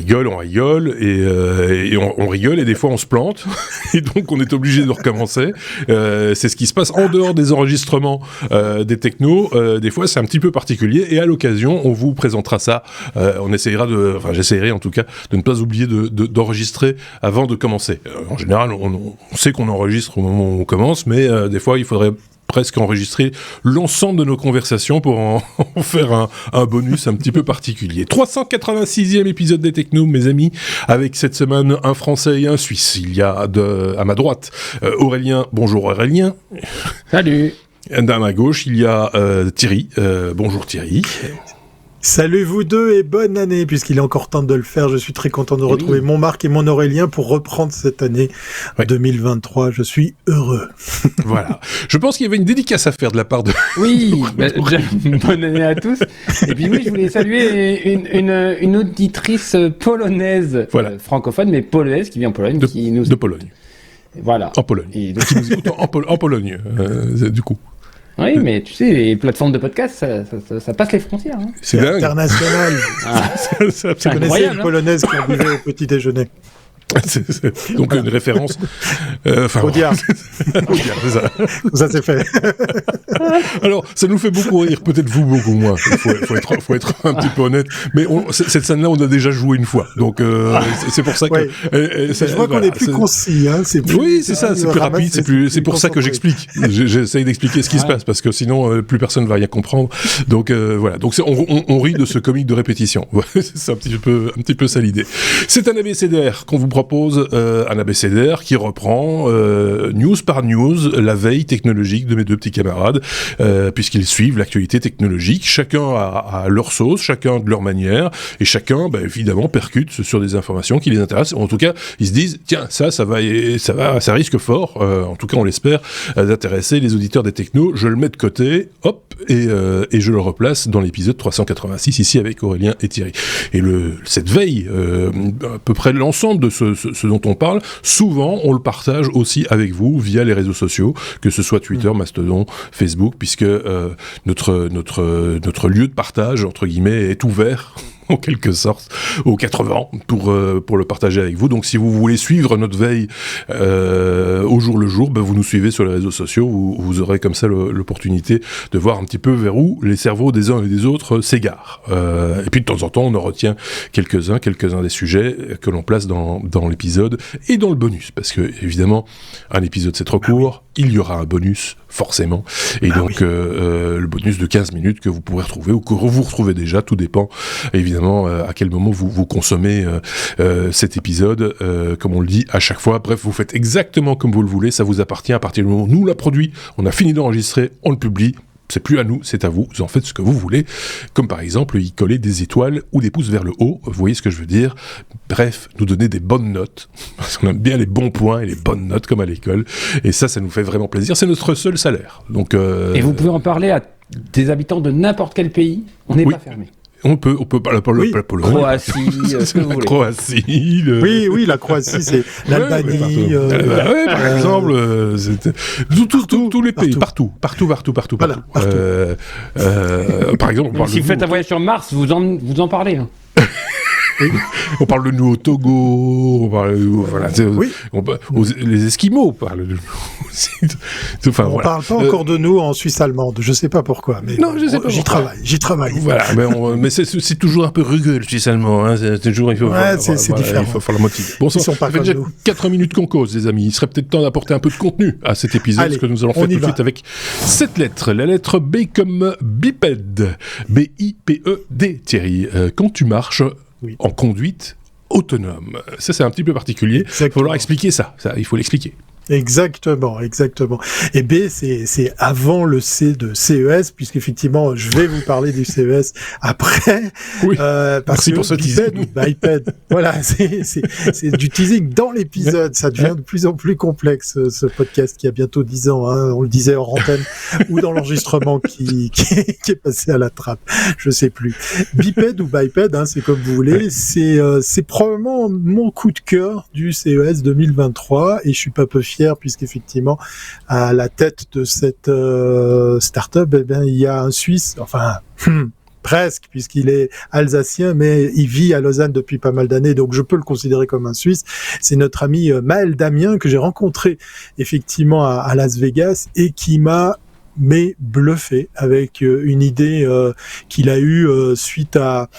et on rigole et des fois on se plante et donc on est obligé de recommencer. C'est ce qui se passe en dehors des enregistrements des technos. Des fois c'est un petit peu particulier et à l'occasion on vous présentera ça. J'essaierai en tout cas de ne pas oublier d'enregistrer avant de commencer. En général on sait qu'on enregistre au moment où on commence, mais des fois il faudrait presque enregistrer l'ensemble de nos conversations pour en faire un bonus un petit peu particulier. 386e épisode des Technos, mes amis, avec cette semaine un Français et un Suisse. Il y a à ma droite Aurélien. Bonjour Aurélien. Salut. À ma gauche, il y a Thierry. Bonjour Thierry. Salut vous deux et bonne année, puisqu'il est encore temps de le faire. Je suis très content de retrouver mon Marc et mon Aurélien pour reprendre cette année 2023. Je suis heureux. Voilà. Je pense qu'il y avait une dédicace à faire de la part de... Oui, bonne année à tous. Et puis oui, je voulais saluer une auditrice polonaise, francophone, mais polonaise, qui vient en Pologne. De Pologne. Voilà. En Pologne. Et donc... Qui nous écoute en Pologne, du coup. Oui, mais tu sais, les plateformes de podcast, ça passe les frontières. Hein. C'est international. C'est vous connaissez une polonaise qui en buvait au petit déjeuner. C'est donc une référence. Audiard. C'est ça. Ça c'est fait. Alors, ça nous fait beaucoup rire, peut-être vous beaucoup moins. Faut être un petit peu honnête. Mais cette scène-là, on a déjà joué une fois. Donc, c'est pour ça que. Je vois qu'on est plus concis. Hein, oui, c'est ça, c'est plus rapide. C'est pour ça que j'explique. J'essaye d'expliquer ce qui se passe, parce que sinon, plus personne ne va rien comprendre. Donc, voilà. Donc, on rit de ce comique de répétition. C'est un petit peu ça l'idée. C'est un abécédaire qu'on vous propose, un abécédaire qui reprend news par news la veille technologique de mes deux petits camarades, puisqu'ils suivent l'actualité technologique, chacun à leur sauce, chacun de leur manière, et chacun, évidemment, percute sur des informations qui les intéressent. En tout cas, ils se disent, tiens, ça risque fort, en tout cas on l'espère, d'intéresser les auditeurs des technos. Je le mets de côté, hop, et je le replace dans l'épisode 386, ici avec Aurélien et Thierry. Et cette veille, à peu près l'ensemble de ce dont on parle, souvent on le partage aussi avec vous via les réseaux sociaux, que ce soit Twitter, Mastodon, Facebook, puisque notre lieu de partage, entre guillemets, est ouvert en quelque sorte, aux 80 pour le partager avec vous. Donc si vous voulez suivre notre veille au jour le jour, vous nous suivez sur les réseaux sociaux, vous aurez comme ça l'opportunité de voir un petit peu vers où les cerveaux des uns et des autres s'égarent. Et puis de temps en temps, on en retient quelques-uns des sujets que l'on place dans l'épisode et dans le bonus, parce que évidemment, un épisode c'est trop court, il y aura un bonus forcément, et donc le bonus de 15 minutes que vous pourrez retrouver ou que vous retrouvez déjà, tout dépend évidemment à quel moment vous consommez cet épisode, comme on le dit à chaque fois. Bref, vous faites exactement comme vous le voulez, ça vous appartient. À partir du moment où nous l'a produit, on a fini d'enregistrer, on le publie. C'est plus à nous, c'est à vous. Vous en faites ce que vous voulez. Comme par exemple, y coller des étoiles ou des pouces vers le haut. Vous voyez ce que je veux dire. Bref, nous donner des bonnes notes. Parce qu'on aime bien les bons points et les bonnes notes comme à l'école. Et ça nous fait vraiment plaisir. C'est notre seul salaire. Donc, Et vous pouvez en parler à des habitants de n'importe quel pays. On n'est pas fermé. On peut parler la Pologne. Croatie, la Croatie. Oui, la Croatie, c'est l'Albanie. Par exemple, tous les pays, partout. Voilà, par exemple, si vous faites un voyage sur Mars, vous en parlez. Hein. On parle de nous au Togo, on parle les Esquimaux parlent de nous aussi. On parle pas encore de nous en Suisse allemande, je sais pas pourquoi, mais non, je sais pas. J'y travaille. Voilà, mais c'est toujours un peu rugueux le Suisse allemand, hein. C'est toujours il faut différent. Il faut faire la moitié. Bon, ça fait déjà 4 minutes qu'on cause, les amis. Il serait peut-être temps d'apporter un peu de contenu à cet épisode, ce que nous allons faire tout de suite avec cette lettre, la lettre B comme bipède, B-I-P-E-D, Thierry. Quand tu marches en conduite autonome. Ça, c'est un petit peu particulier. Il va falloir expliquer ça. Il faut l'expliquer. Exactement. Et B, c'est avant le C de CES, puisqu'effectivement, je vais vous parler du CES après. Oui. Merci pour ce teasing. iPad. Voilà, c'est du teasing dans l'épisode. Ça devient de plus en plus complexe, ce podcast qui a bientôt 10 ans, hein. On le disait hors antenne, ou dans l'enregistrement qui est passé à la trappe. Je sais plus. Biped ou biped, hein, c'est comme vous voulez. C'est probablement mon coup de cœur du CES 2023, et je suis pas peu fier puisqu'effectivement à la tête de cette start-up, il y a un Suisse, presque, puisqu'il est alsacien, mais il vit à Lausanne depuis pas mal d'années, donc je peux le considérer comme un Suisse. C'est notre ami Maël Damien, que j'ai rencontré effectivement à Las Vegas, et qui m'a bluffé avec une idée qu'il a eue suite à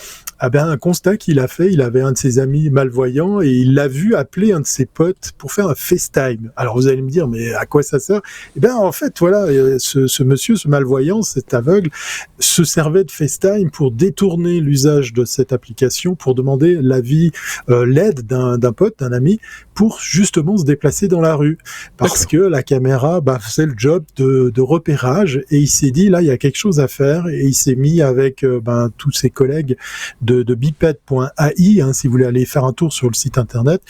un constat qu'il a fait. Il avait un de ses amis malvoyants et il l'a vu appeler un de ses potes pour faire un FaceTime. Alors vous allez me dire, mais à quoi ça sert? Eh bien, en fait, voilà, ce monsieur, ce malvoyant, cet aveugle, se servait de FaceTime pour détourner l'usage de cette application, pour demander l'avis, l'aide d'un pote, d'un ami, pour justement se déplacer dans la rue. Parce que la caméra, c'est le job de repérage, et il s'est dit, là, il y a quelque chose à faire, et il s'est mis avec tous ses collègues de biped.ai, si vous voulez aller faire un tour sur le site internet,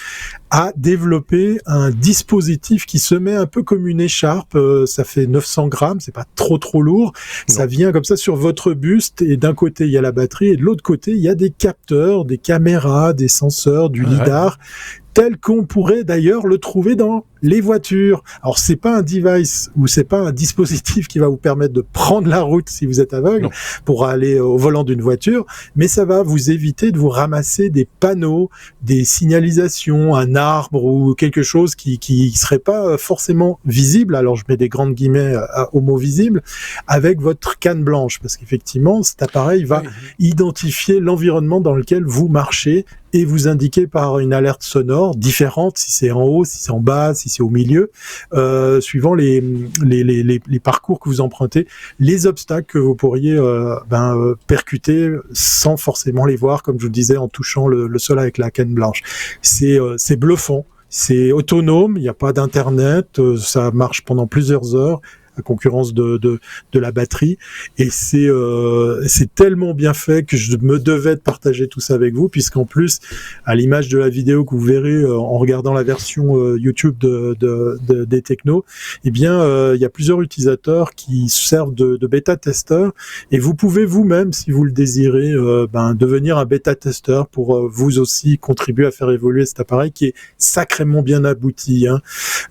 à développer un dispositif qui se met un peu comme une écharpe. Ça fait 900 grammes, c'est pas trop lourd. Non. Ça vient comme ça sur votre buste, et d'un côté il y a la batterie, et de l'autre côté il y a des capteurs, des caméras, des senseurs, du lidar, tel qu'on pourrait d'ailleurs le trouver dans les voitures. Alors c'est pas un device, ou c'est pas un dispositif qui va vous permettre de prendre la route si vous êtes aveugle pour aller au volant d'une voiture, mais ça va vous éviter de vous ramasser des panneaux, des signalisations, un arbre ou quelque chose qui serait pas forcément visible. Alors je mets des grandes guillemets au mot visible, avec votre canne blanche, parce qu'effectivement cet appareil va identifier l'environnement dans lequel vous marchez et vous indiquer par une alerte sonore différente, si c'est en haut, si c'est en bas, si c'est au milieu, suivant les parcours que vous empruntez, les obstacles que vous pourriez percuter sans forcément les voir, comme je vous le disais, en touchant le sol avec la canne blanche. C'est bluffant, c'est autonome, il n'y a pas d'internet, ça marche pendant plusieurs heures, à concurrence de la batterie, et c'est tellement bien fait que je me devais de partager tout ça avec vous, puisqu'en plus, à l'image de la vidéo que vous verrez en regardant la version YouTube des technos, eh bien il y a plusieurs utilisateurs qui servent de bêta-testeurs, et vous pouvez vous-même, si vous le désirez, devenir un bêta-testeur pour vous aussi contribuer à faire évoluer cet appareil qui est sacrément bien abouti.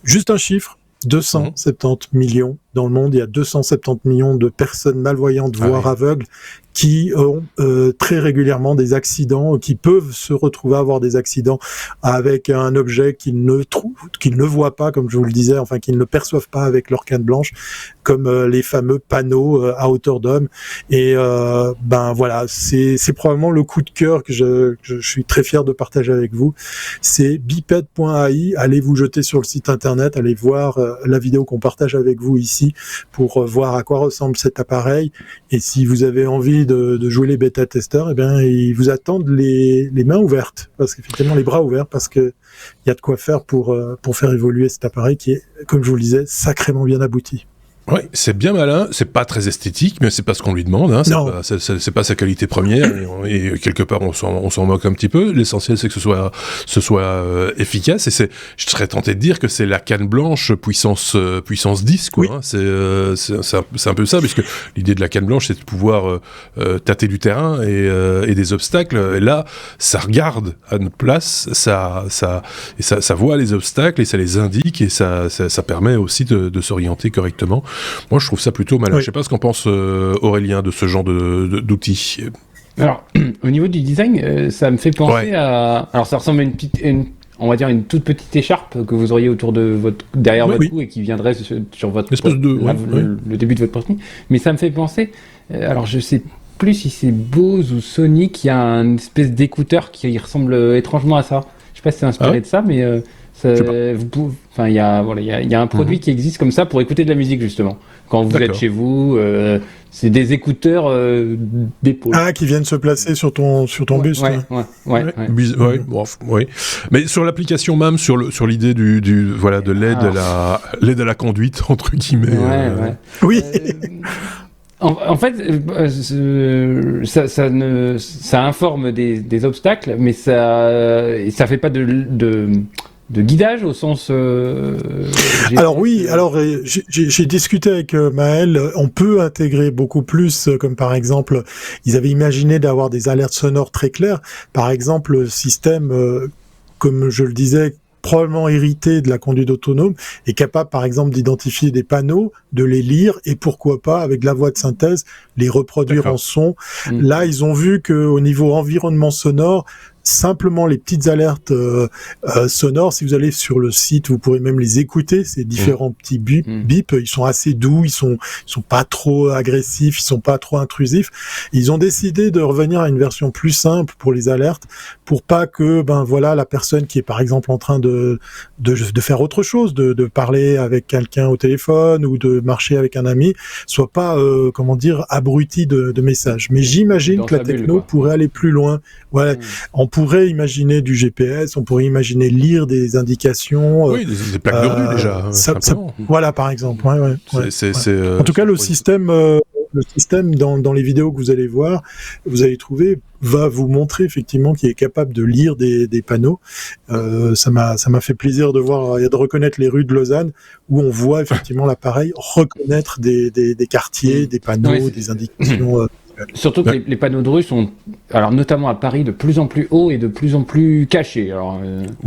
Juste un chiffre: 270 millions dans le monde. Il y a 270 millions de personnes malvoyantes, voire aveugles, qui ont très régulièrement des accidents, qui peuvent se retrouver à avoir des accidents avec un objet qu'ils ne voient pas, comme je vous le disais, enfin qu'ils ne perçoivent pas avec leur canne blanche, comme les fameux panneaux à hauteur d'homme. Et voilà, c'est probablement le coup de cœur que je suis très fier de partager avec vous. C'est biped.ai. Allez vous jeter sur le site internet, allez voir la vidéo qu'on partage avec vous ici pour voir à quoi ressemble cet appareil. Et si vous avez envie de jouer les bêta-testeurs, eh bien, ils vous attendent les mains ouvertes, parce qu'effectivement les bras ouverts, parce que il y a de quoi faire pour faire évoluer cet appareil qui est, comme je vous le disais, sacrément bien abouti. Oui, c'est bien malin, c'est pas très esthétique, mais c'est pas ce qu'on lui demande, c'est pas sa qualité première, et quelque part on s'en moque un petit peu. L'essentiel c'est que ce soit efficace, et je serais tenté de dire que c'est la canne blanche puissance 10, quoi. Oui. C'est un peu ça, puisque l'idée de la canne blanche c'est de pouvoir tâter du terrain et des obstacles. Et là, ça regarde à notre place, ça voit les obstacles et ça les indique, et ça permet aussi de s'orienter correctement. Moi, je trouve ça plutôt malin. Oui. Je sais pas ce qu'en pense Aurélien de ce genre d'outils. Alors, au niveau du design, ça me fait penser à... Alors, ça ressemble à on va dire une toute petite écharpe que vous auriez autour de derrière votre cou, et qui viendrait sur votre le début de votre poitrine. Mais ça me fait penser... alors, je sais plus si c'est Bose ou Sony qui a une espèce d'écouteur qui ressemble étrangement à ça. Je sais pas si c'est inspiré de ça, mais... il y a un produit qui existe comme ça pour écouter de la musique, justement. Quand vous êtes chez vous, c'est des écouteurs d'épaule. Ah, qui viennent se placer sur ton buste. Oui. Mais sur l'application même, sur l'idée de l'aide à la conduite, entre guillemets. Oui. En fait, ça informe des obstacles, mais ça fait pas de guidage au sens... Alors j'ai discuté avec Maël, on peut intégrer beaucoup plus, comme par exemple, ils avaient imaginé d'avoir des alertes sonores très claires, par exemple, le système, comme je le disais, probablement hérité de la conduite autonome, est capable, par exemple, d'identifier des panneaux, de les lire et pourquoi pas, avec la voix de synthèse, les reproduire en son. Là, ils ont vu qu'au niveau environnement sonore, simplement les petites alertes sonores, si vous allez sur le site, vous pourrez même les écouter, ces différents petits bips, ils sont assez doux, ils sont pas trop agressifs, ils sont pas trop intrusifs. Ils ont décidé de revenir à une version plus simple pour les alertes, pour pas que la personne qui est par exemple en train de faire autre chose, de parler avec quelqu'un au téléphone ou de marcher avec un ami, soit pas abruti de messages. Mais j'imagine que la techno pourrait aller plus loin. On pourrait imaginer du GPS, on pourrait imaginer lire des indications. Des plaques de rue déjà. Voilà, par exemple. En tout cas, le système dans les vidéos que vous allez voir, vous allez trouver, va vous montrer effectivement qu'il est capable de lire des panneaux. Ça m'a fait plaisir de voir et de reconnaître les rues de Lausanne où on voit effectivement l'appareil reconnaître des quartiers, des panneaux, des indications. Surtout que les panneaux de rue sont, alors notamment à Paris, de plus en plus hauts et de plus en plus cachés. Alors,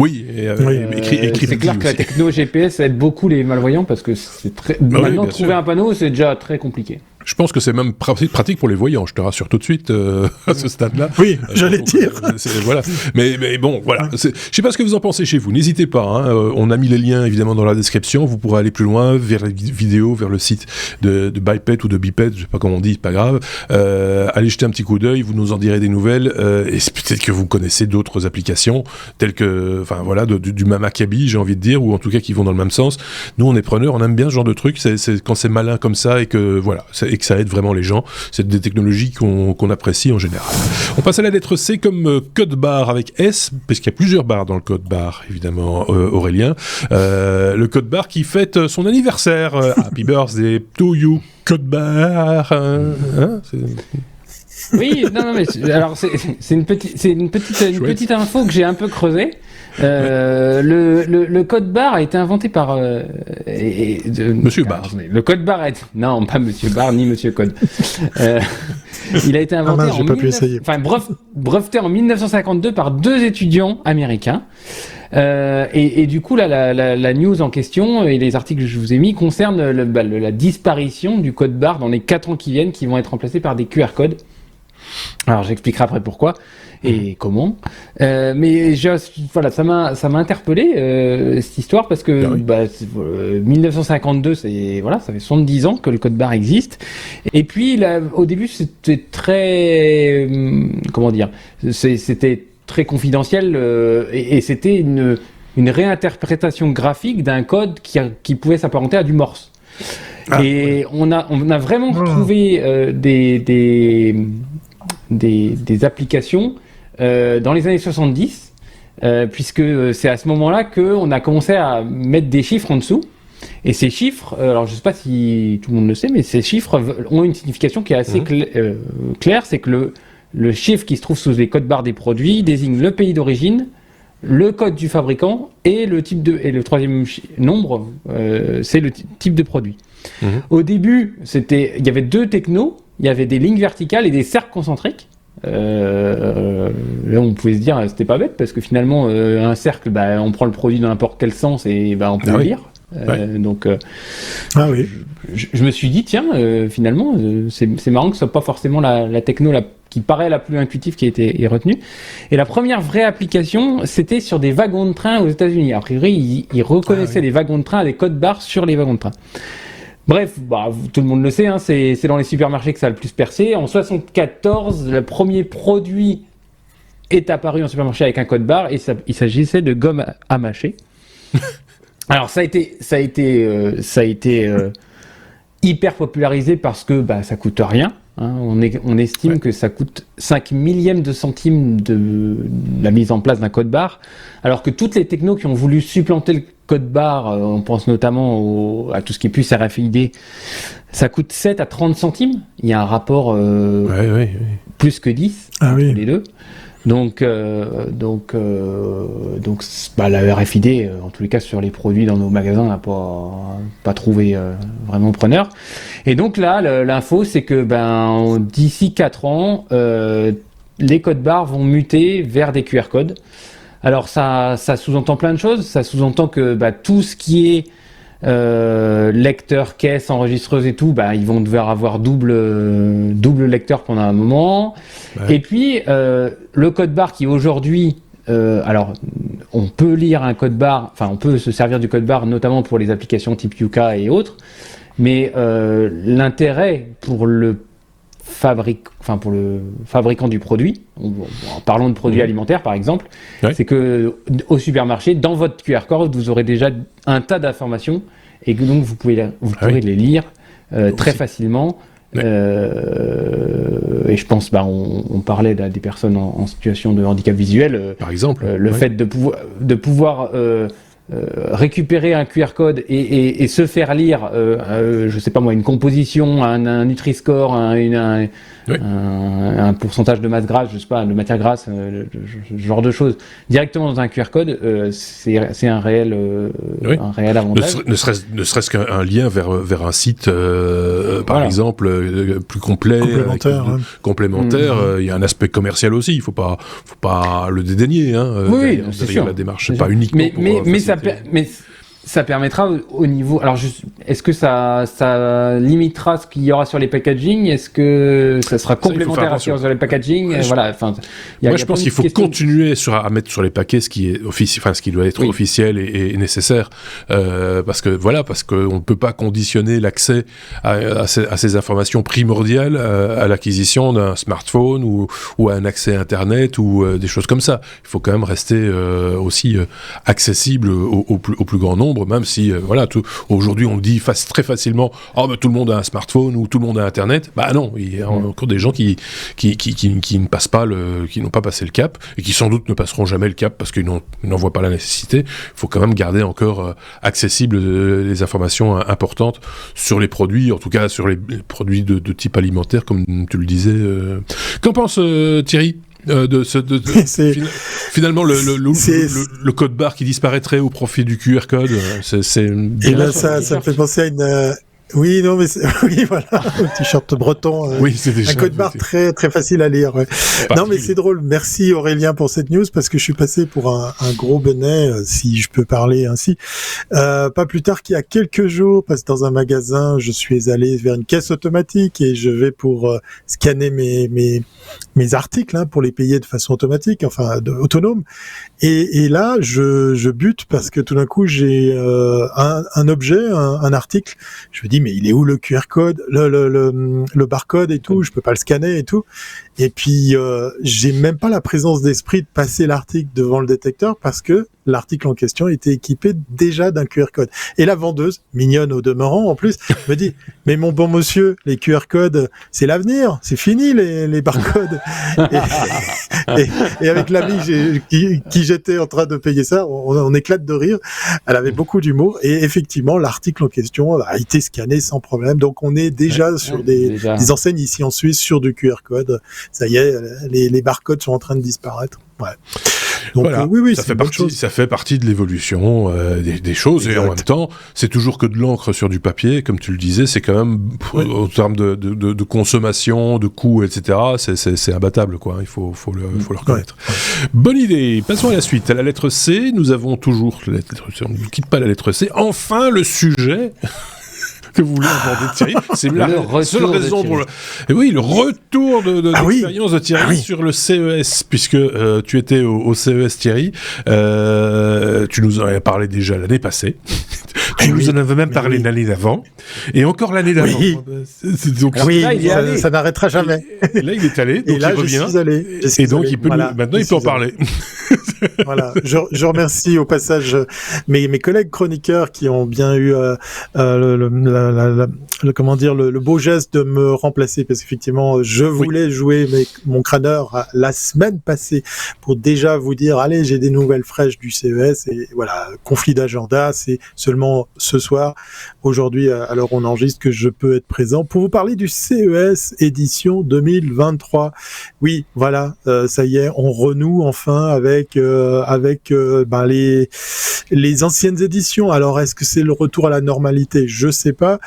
écrit c'est clair que la techno GPS aide beaucoup les malvoyants parce que c'est maintenant trouver un panneau, c'est déjà très compliqué. Je pense que c'est même pratique pour les voyants, je te rassure tout de suite à ce stade-là. Oui, j'allais dire. Voilà. Mais bon, voilà. Je sais pas ce que vous en pensez chez vous. N'hésitez pas. On a mis les liens évidemment dans la description. Vous pourrez aller plus loin vers les vidéos, vers le site de Biped ou de Biped, je sais pas comment on dit, c'est pas grave. Allez jeter un petit coup d'œil. Vous nous en direz des nouvelles. Et peut-être que vous connaissez d'autres applications telles que, du même acabit, j'ai envie de dire, ou en tout cas qui vont dans le même sens. Nous, on est preneurs. On aime bien ce genre de truc. C'est quand c'est malin comme ça et que et que ça aide vraiment les gens. C'est des technologies qu'on apprécie en général. On passe à la lettre C comme code barre avec S, parce qu'il y a plusieurs barres dans le code barre, évidemment, Aurélien. Le code barre qui fête son anniversaire. Happy birthday to you, code barre. Oui, mais alors c'est une petite info que j'ai un peu creusée. Le code barre a été inventé par Monsieur Barre. Le code barre non, pas Monsieur Barre ni Monsieur Code. Il a été inventé breveté en 1952 par 2 étudiants américains. Et du coup, la news en question et les articles que je vous ai mis concernent la disparition du code barre dans les 4 ans qui viennent, qui vont être remplacés par des QR codes. Alors j'expliquerai après pourquoi et comment. Mais ça m'a interpellé cette histoire parce que 1952, ça fait 70 ans que le code barre existe. Et puis au début, c'était très c'était très confidentiel et c'était une réinterprétation graphique d'un code qui pouvait s'apparenter à du Morse. On a vraiment trouvé des applications dans les années 70, puisque c'est à ce moment-là qu'on a commencé à mettre des chiffres en dessous. Et ces chiffres, alors je ne sais pas si tout le monde le sait, mais ces chiffres ont une signification qui est assez claire, c'est que le chiffre qui se trouve sous les codes barres des produits désigne le pays d'origine, le code du fabricant et le le troisième nombre, c'est le type de produit. Au début, il y avait 2 technos, il y avait des lignes verticales et des cercles concentriques. Là, on pouvait se dire, c'était pas bête parce que finalement, un cercle, on prend le produit dans n'importe quel sens et on peut le lire. Donc, je me suis dit, tiens, finalement, c'est marrant que ce soit pas forcément la techno qui paraît la plus intuitive qui a été retenue. Et la première vraie application, c'était sur des wagons de train aux États-Unis. A priori, ils reconnaissaient les wagons de train, des codes barres sur les wagons de train. Bref, tout le monde le sait, c'est dans les supermarchés que ça a le plus percé. En 1974, le premier produit est apparu en supermarché avec un code barre et il s'agissait de gomme à mâcher. Alors ça a été hyper popularisé parce que ça coûte rien. On estime que ça coûte 5 millièmes de centimes de la mise en place d'un code barre, alors que toutes les technos qui ont voulu supplanter le code barre, on pense notamment à tout ce qui est puce RFID, ça coûte 7 à 30 centimes. Il y a un rapport plus que 10 entre les deux. Donc la RFID, en tous les cas sur les produits dans nos magasins, on n'a pas trouvé vraiment preneur. Et donc là, l'info, c'est que d'ici 4 ans, les codes barres vont muter vers des QR codes. Alors ça sous-entend plein de choses. Ça sous-entend que tout ce qui est lecteur, caisse, enregistreuse et tout, ils vont devoir avoir double lecteur pendant un moment. Ouais. Et puis le code barre qui aujourd'hui, alors on peut lire un code barre, on peut se servir du code barre notamment pour les applications type Yuka et autres, mais l'intérêt pour le fabricant du produit, en parlant de produits alimentaires par exemple, c'est que au supermarché, dans votre QR code, vous aurez déjà un tas d'informations et que donc vous pourrez les lire très facilement. Et je pense, on parlait des personnes en situation de handicap visuel, par exemple, le fait de pouvoir récupérer un QR code et se faire lire, je sais pas moi, une composition, un Nutri-Score, un pourcentage de masse grasse, je sais pas, de matière grasse, ce genre de choses, directement dans un QR code, c'est un réel avantage. Ne serait-ce qu'un lien vers un site, par exemple, plus complet, complémentaire. Il y a un aspect commercial aussi. Il faut pas le dédaigner. Oui, c'est sûr. La démarche, c'est pas uniquement. Mais ça permettra au niveau. Alors, est-ce que ça limitera ce qu'il y aura sur les packaging? Est-ce que ça sera complémentaire à ce qu'il y aura sur les packaging? Voilà. Moi, je pense qu'il faut continuer à mettre sur les paquets ce qui est ce qui doit être officiel et nécessaire, parce qu'on ne peut pas conditionner l'accès à ces informations primordiales à l'acquisition d'un smartphone ou à un accès Internet ou des choses comme ça. Il faut quand même rester aussi accessible au plus grand nombre, même si aujourd'hui on dit très facilement tout le monde a un smartphone ou tout le monde a Internet. Non, il y a encore des gens qui ne passent pas qui n'ont pas passé le cap et qui sans doute ne passeront jamais le cap parce qu'ils n'en voient pas la nécessité. Il faut quand même garder encore accessibles les informations importantes sur les produits, en tout cas sur les produits de type alimentaire, comme tu le disais. Qu'en pense Thierry finalement le code barre qui disparaîtrait au profit du QR code, et là ça me fait penser à une oui, non, mais oui, voilà, un t-shirt breton, c'est déjà un code barre très très facile à lire. Ouais. Non, mais c'est drôle. Merci Aurélien pour cette news parce que je suis passé pour un gros benet, si je peux parler ainsi. Pas plus tard qu'il y a quelques jours, parce que dans un magasin, je suis allé vers une caisse automatique et je vais pour scanner mes articles pour les payer de façon automatique, autonome. Et là, je bute parce que tout d'un coup, j'ai un objet, un article. Je me dis, mais il est où le QR code, le barcode et tout? Je peux pas le scanner et tout. Et puis, j'ai même pas la présence d'esprit de passer l'article devant le détecteur parce que l'article en question était équipé déjà d'un QR code. Et la vendeuse, mignonne au demeurant en plus, me dit, mais mon bon monsieur, les QR codes, c'est l'avenir, c'est fini les barcodes. Et avec l'ami qui j'étais en train de payer ça, on éclate de rire. Elle avait beaucoup d'humour et effectivement, l'article en question a été scanné sans problème. Donc on est déjà sur des enseignes ici en Suisse sur du QR code. Ça y est, les barcodes sont en train de disparaître. Ouais. Donc oui, ça fait partie de l'évolution des choses. Exact. Et en même temps, c'est toujours que de l'encre sur du papier, comme tu le disais, c'est quand même en termes de consommation, de coûts, etc. C'est imbattable, quoi. Il faut le reconnaître. Ouais. Bonne idée. Passons à la suite. À la lettre C, nous avons toujours on ne quitte pas la lettre C. Enfin, le sujet. Que vous voulez aborder, Thierry, c'est la seule raison pour le retour de l'expérience de Thierry sur le CES, puisque tu étais au CES, Thierry. Tu nous en avais parlé déjà l'année passée. Tu nous en avais même parlé l'année d'avant, et encore l'année d'avant. Donc, ça n'arrêtera jamais. Là, il est allé, donc il revient. Je suis allé. Et donc, maintenant, il peut en parler. Voilà. Je remercie au passage mes collègues chroniqueurs qui ont bien eu le beau geste de me remplacer, parce qu'effectivement je voulais jouer mon crâneur la semaine passée pour déjà vous dire allez, j'ai des nouvelles fraîches du CES, et voilà, conflit d'agenda, c'est seulement ce soir, aujourd'hui à l'heure où on enregistre, que je peux être présent pour vous parler du CES édition 2023. Oui, voilà, ça y est, on renoue enfin avec les anciennes éditions. Alors, est-ce que c'est le retour à la normalité? Je sais pas.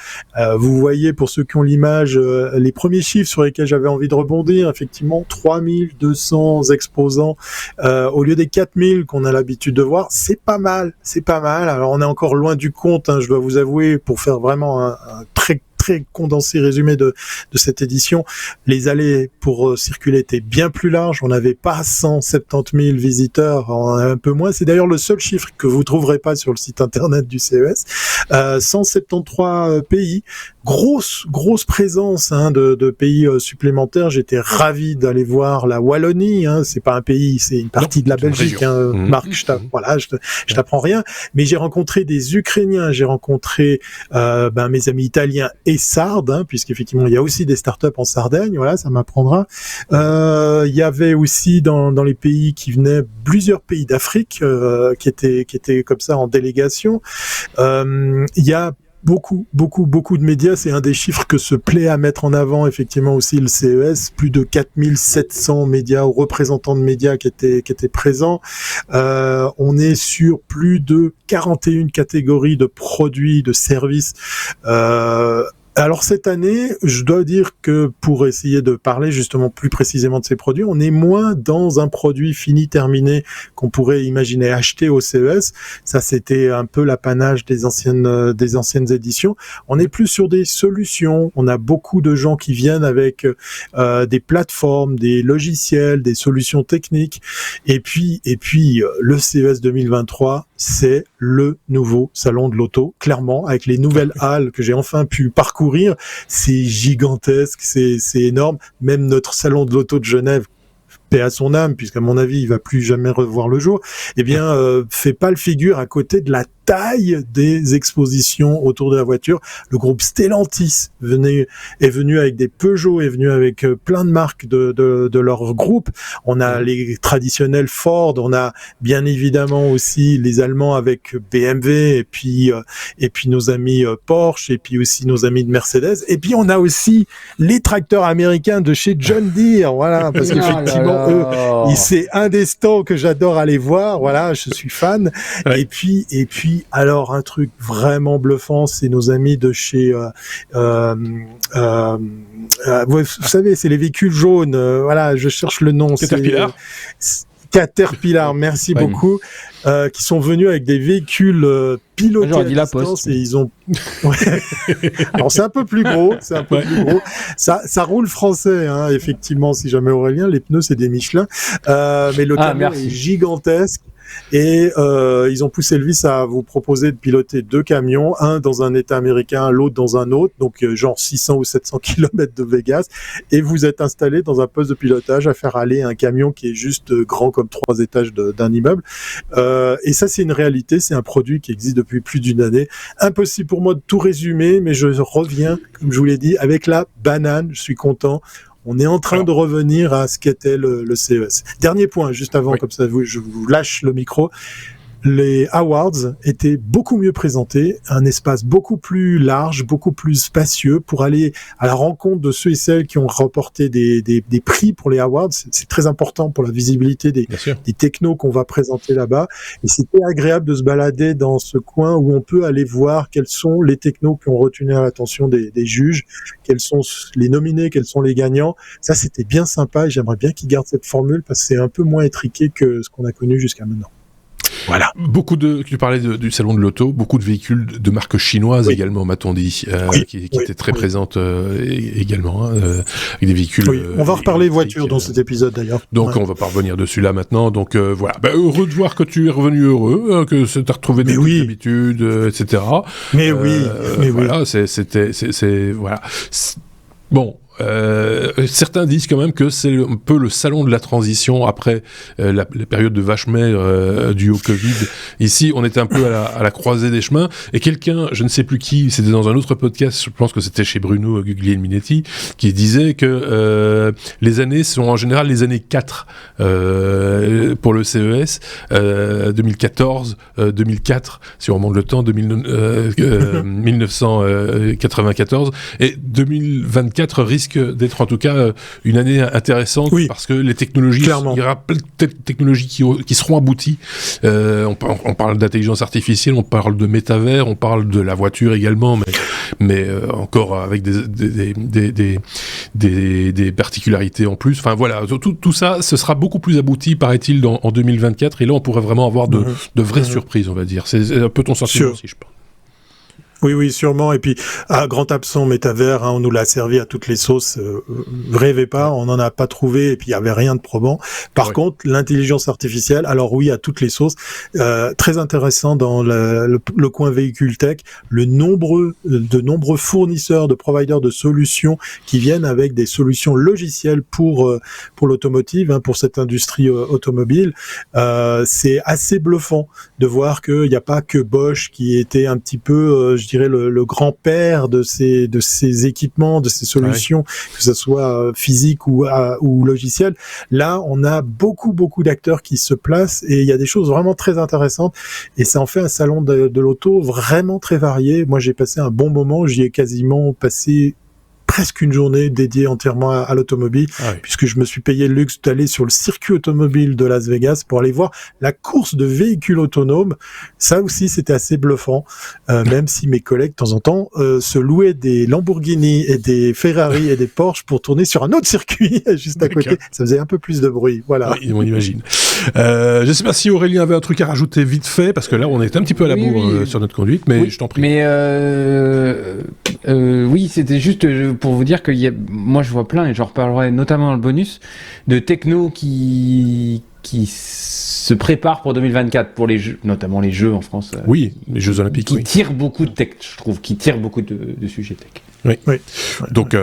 Vous voyez, pour ceux qui ont l'image, les premiers chiffres sur lesquels j'avais envie de rebondir, effectivement, 3200 exposants au lieu des 4000 qu'on a l'habitude de voir. C'est pas mal. Alors, on est encore loin du compte, hein, je dois vous avouer, pour faire vraiment un très condensé résumé de cette édition. Les allées pour circuler étaient bien plus larges. On n'avait pas 170 000 visiteurs, un peu moins. C'est d'ailleurs le seul chiffre que vous trouverez pas sur le site internet du CES. 173 pays. Grosse présence de pays supplémentaires. J'étais ravi d'aller voir la Wallonie. Hein. C'est pas un pays, c'est une partie de la Belgique. Hein. Marc, je t'apprends rien. Mais j'ai rencontré des Ukrainiens, j'ai rencontré mes amis italiens et sardes, hein, puisqu'effectivement il y a aussi des startups en Sardaigne. Voilà, ça m'apprendra. Il y avait aussi dans les pays qui venaient plusieurs pays d'Afrique qui étaient comme ça en délégation. Il y a beaucoup de médias, c'est un des chiffres que se plaît à mettre en avant effectivement aussi le CES, plus de 4700 médias ou représentants de médias qui étaient présents. On est sur plus de 41 catégories de produits, de services. Alors cette année, je dois dire que pour essayer de parler justement plus précisément de ces produits, on est moins dans un produit fini, terminé, qu'on pourrait imaginer acheter au CES. Ça, c'était un peu l'apanage des anciennes éditions. On est plus sur des solutions. On a beaucoup de gens qui viennent avec des plateformes, des logiciels, des solutions techniques. Et puis le CES 2023, c'est le nouveau salon de l'auto, clairement, avec les nouvelles halles que j'ai enfin pu parcourir. C'est gigantesque, c'est énorme. Même notre salon de l'auto de Genève, paix à son âme, puisqu'à mon avis, il va plus jamais revoir le jour, fait pas le figure à côté de la taille des expositions autour de la voiture. Le groupe Stellantis est venu avec des Peugeot, est venu avec plein de marques de leur groupe. On a les traditionnels Ford, on a bien évidemment aussi les Allemands avec BMW, et puis nos amis Porsche, et puis aussi nos amis de Mercedes, et puis on a aussi les tracteurs américains de chez John Deere, voilà, parce qu'effectivement, eux, c'est un des stands que j'adore aller voir, voilà, je suis fan. Ouais. Et puis, alors, un truc vraiment bluffant, c'est nos amis de chez, vous savez, c'est les véhicules jaunes, voilà, je cherche le nom. Caterpillar, merci beaucoup, qui sont venus avec des véhicules pilotés à distance, et ils ont. Alors c'est un peu plus gros, Ça roule français, hein, effectivement. Si jamais Aurélien, les pneus c'est des Michelin, mais le camion est gigantesque. Et ils ont poussé le vice à vous proposer de piloter 2 camions, un dans un état américain, l'autre dans un autre, donc genre 600 ou 700 km de Vegas, et vous êtes installé dans un poste de pilotage à faire aller un camion qui est juste grand comme 3 étages d'un immeuble. Et ça, c'est une réalité, c'est un produit qui existe depuis plus d'une année. Impossible pour moi de tout résumer, mais je reviens, comme je vous l'ai dit, avec la banane, je suis content. On est en train de revenir à ce qu'était le CES. Dernier point, juste avant, comme ça, je vous lâche le micro. Les awards étaient beaucoup mieux présentés, un espace beaucoup plus large, beaucoup plus spacieux pour aller à la rencontre de ceux et celles qui ont remporté des prix pour les awards. C'est très important pour la visibilité des technos qu'on va présenter là-bas. Et c'était agréable de se balader dans ce coin où on peut aller voir quels sont les technos qui ont retenu l'attention des juges, quels sont les nominés, quels sont les gagnants. Ça, c'était bien sympa et j'aimerais bien qu'ils gardent cette formule parce que c'est un peu moins étriqué que ce qu'on a connu jusqu'à maintenant. Voilà. Tu parlais du salon de l'auto, beaucoup de véhicules de marques chinoises également, m'a-t-on dit, qui étaient très présentes également, avec des véhicules. Oui. On va reparler voitures dans cet épisode d'ailleurs. Donc on va pas revenir dessus là maintenant. Donc voilà. Heureux de voir que tu es revenu heureux, que tu as retrouvé des habitudes, etc. Mais voilà, voilà. Bon. Certains disent quand même que c'est un peu le salon de la transition après la période de vache maigre due au Covid. Ici, on était un peu à la croisée des chemins, et quelqu'un, je ne sais plus qui, c'était dans un autre podcast, je pense que c'était chez Bruno Guglielminetti, qui disait que les années sont en général les années 4 pour le CES, 2014, 2004, si on remonte le temps, 1994, et 2024 risque risque d'être en tout cas une année intéressante parce que les technologies, il y aura plein de technologies qui seront abouties. On parle d'intelligence artificielle, on parle de métavers, on parle de la voiture également, mais encore avec des particularités en plus. Enfin voilà, tout ça, ce sera beaucoup plus abouti, paraît-il, en 2024. Et là, on pourrait vraiment avoir de vraies surprises, on va dire. C'est un peu ton sentiment aussi, je pense. Oui, sûrement. Et puis, grand absent métavers, on nous l'a servi à toutes les sauces. Rêvez pas, on n'en a pas trouvé et puis il y avait rien de probant. Par contre, l'intelligence artificielle, alors oui, à toutes les sauces. Très intéressant dans le coin véhicule tech, de nombreux fournisseurs, de providers de solutions qui viennent avec des solutions logicielles pour l'automotive, pour cette industrie automobile. C'est assez bluffant de voir qu'il n'y a pas que Bosch qui était un petit peu, je dirais, le grand-père de ces équipements, de ces solutions, que ce soit physique ou logiciel. Là, on a beaucoup d'acteurs qui se placent et il y a des choses vraiment très intéressantes et ça en fait un salon de l'auto vraiment très varié. Moi, j'ai passé un bon moment, j'y ai quasiment passé presque une journée dédiée entièrement à l'automobile, puisque je me suis payé le luxe d'aller sur le circuit automobile de Las Vegas pour aller voir la course de véhicules autonomes. Ça aussi, c'était assez bluffant, même si mes collègues, de temps en temps, se louaient des Lamborghini et des Ferrari et des Porsche pour tourner sur un autre circuit juste à côté. Ça faisait un peu plus de bruit. Voilà. Oui, on imagine. Je sais pas si Aurélien avait un truc à rajouter vite fait, parce que là, on est un petit peu à la bourre sur notre conduite, mais je t'en prie. Mais oui, c'était juste pour vous dire que moi je vois plein, et j'en reparlerai notamment dans le bonus, de techno qui se préparent pour 2024, pour les jeux, notamment les jeux en France. Oui, les Jeux Olympiques. Qui tirent beaucoup de tech, je trouve, qui tirent beaucoup de sujets tech. Oui. Donc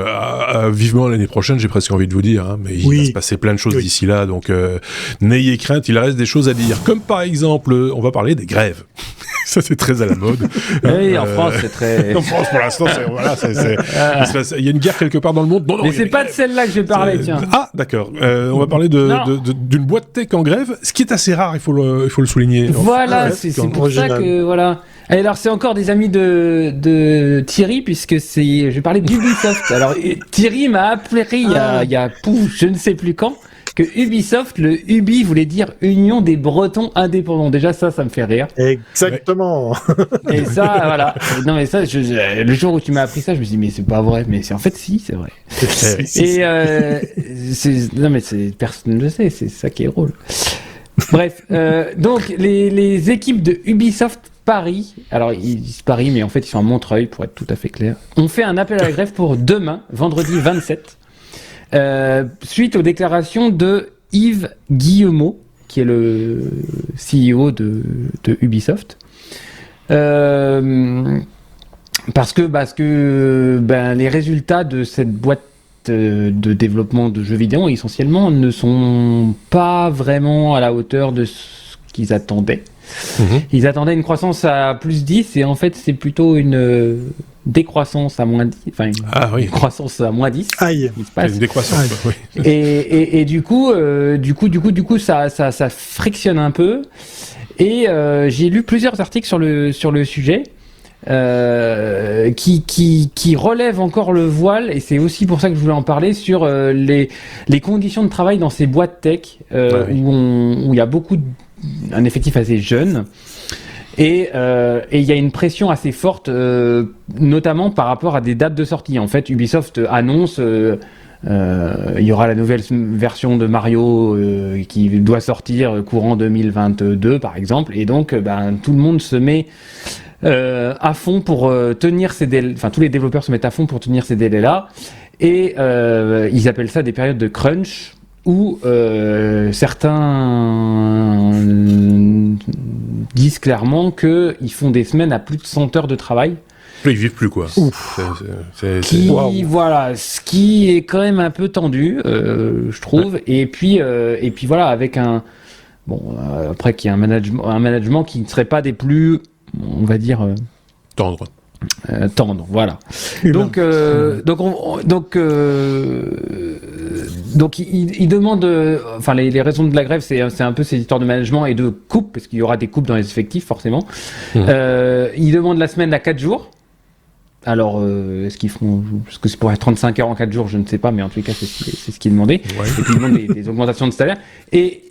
vivement l'année prochaine, j'ai presque envie de vous dire, mais il va se passer plein de choses d'ici là, donc n'ayez crainte, il reste des choses à dire, comme par exemple, on va parler des grèves. Ça, c'est très à la mode. Oui, en France, c'est très... En France, pour l'instant, il y a une guerre quelque part dans le monde. Non, mais c'est pas de celle-là que je vais parler, tiens. Ah, d'accord. On va parler d'une boîte tech en grève, ce qui est assez rare, il faut le souligner. Voilà, c'est pour ça que... Voilà. Alors, c'est encore des amis de Thierry, puisque je vais parler d'Ubisoft. Alors, Thierry m'a appelé il y a je ne sais plus quand, que Ubisoft, le Ubi voulait dire Union des Bretons Indépendants. Déjà, ça me fait rire. Exactement. Et ça, voilà. Non, mais ça, le jour où tu m'as appris ça, je me suis dit, mais c'est pas vrai. Mais en fait, si, c'est vrai. Non, mais personne ne le sait. C'est ça qui est drôle. Bref. Donc, les équipes de Ubisoft Paris, alors ils disent Paris, mais en fait, ils sont à Montreuil, pour être tout à fait clair, ont fait un appel à la grève pour demain, vendredi 27. Suite aux déclarations de Yves Guillemot, qui est le CEO de Ubisoft, parce que les résultats de cette boîte de développement de jeux vidéo essentiellement ne sont pas vraiment à la hauteur de ce qu'ils attendaient. Ils attendaient une croissance à plus 10 et en fait c'est plutôt une décroissance à moins 10, enfin une croissance à moins 10. Aïe. Une décroissance. Oui. Et du coup ça frictionne un peu. Et j'ai lu plusieurs articles sur le sujet qui relèvent encore le voile, et c'est aussi pour ça que je voulais en parler, sur les conditions de travail dans ces boîtes tech où il y a un effectif assez jeune. Et il y a une pression assez forte, notamment par rapport à des dates de sortie. En fait, Ubisoft annonce il y aura la nouvelle version de Mario qui doit sortir courant 2022, par exemple. Et donc, tout le monde se met à fond pour tenir ces délais. Enfin, tous les développeurs se mettent à fond pour tenir ces délais-là. Et ils appellent ça des périodes de crunch, où certains disent clairement qu'ils font des semaines à plus de 100 heures de travail. Ils vivent plus, quoi. Voilà, ce qui est quand même un peu tendu, je trouve. Ouais. Et puis voilà, avec après qu'il y a un management qui ne serait pas des plus, on va dire, tendre, voilà. Donc il demande, enfin les raisons de la grève, c'est un peu ces histoires de management et de coupes, parce qu'il y aura des coupes dans les effectifs forcément. Il demande la semaine à 4 jours. Alors, est-ce qu'ils feront... Parce que c'est pour être 35 heures en 4 jours, je ne sais pas, mais en tout cas, c'est ce qui est demandé. Ouais. Et puis, ils demandent des augmentations de salaire. Et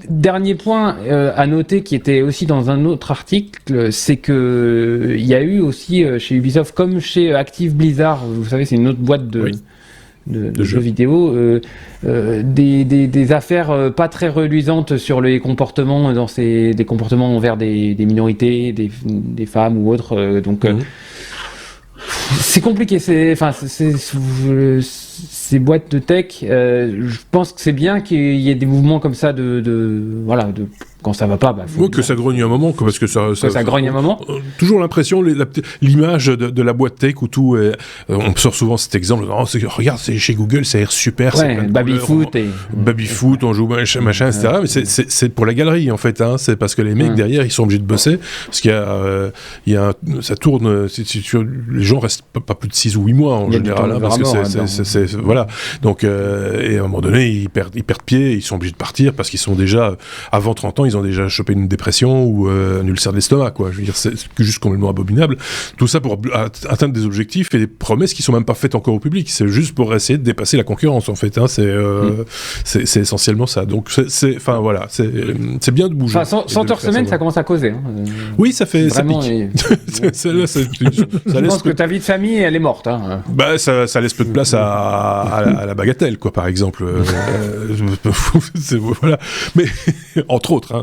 dernier point à noter, qui était aussi dans un autre article, c'est que il y a eu aussi chez Ubisoft, comme chez Active Blizzard, vous savez, c'est une autre boîte de jeux vidéo, des affaires pas très reluisantes sur les comportements, des comportements envers des minorités, des femmes ou autres. Donc c'est compliqué. Ces boîtes de tech, je pense que c'est bien qu'il y ait des mouvements comme ça quand ça va pas, que ça grogne un moment, parce que ça grogne un moment. Toujours l'impression, l'image de la boîte tech où tout est, on sort souvent cet exemple, regarde, c'est chez Google, ça a l'air super, c'est Babyfoot on joue machin, etc. Mais c'est pour la galerie, en fait, hein. C'est parce que les mecs derrière, ils sont obligés de bosser, parce qu'il y a ça tourne, les gens restent pas plus de 6 ou 8 mois, en général, parce que c'est voilà. Donc, et à un moment donné, ils perdent pied, ils sont obligés de partir, parce qu'ils sont déjà, avant 30 ans, ils ont déjà chopé une dépression ou un ulcère de l'estomac, quoi. Je veux dire, c'est juste complètement abominable. Tout ça pour atteindre des objectifs et des promesses qui sont même pas faites encore au public. C'est juste pour essayer de dépasser la concurrence, en fait, hein. C'est essentiellement ça. Donc, c'est bien de bouger. 100 heures semaine, ça commence à causer, hein. Oui, ça fait, ça pique. Je pense que ta vie de famille, elle est morte, hein. Ça laisse peu de place à la bagatelle, quoi, par exemple. Voilà. Mais, entre autres, hein,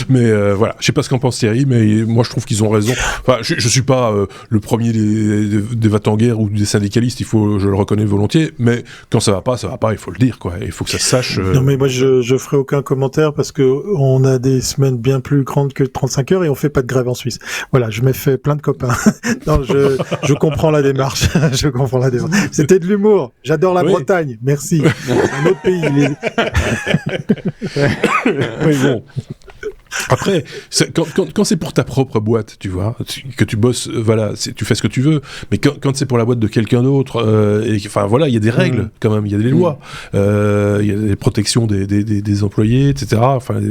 mais voilà, je sais pas ce qu'en pense Thierry, mais moi je trouve qu'ils ont raison. Enfin, je suis pas le premier des va-t-en-guerre ou des syndicalistes, je le reconnais volontiers, mais quand ça va pas, il faut le dire, quoi. Il faut que ça se sache. Non, mais moi je ferai aucun commentaire parce que on a des semaines bien plus grandes que 35 heures et on fait pas de grève en Suisse. Voilà, je m'ai fait plein de copains. Non, je comprends la démarche. Je comprends la démarche. C'était de l'humour. J'adore la Bretagne. Merci. Un autre pays. Oui, bon. Après, quand c'est pour ta propre boîte, tu vois, que tu bosses, voilà, tu fais ce que tu veux. Mais quand c'est pour la boîte de quelqu'un d'autre, enfin voilà, il y a des règles quand même, il y a des lois, il y a des protections des employés, etc. Enfin,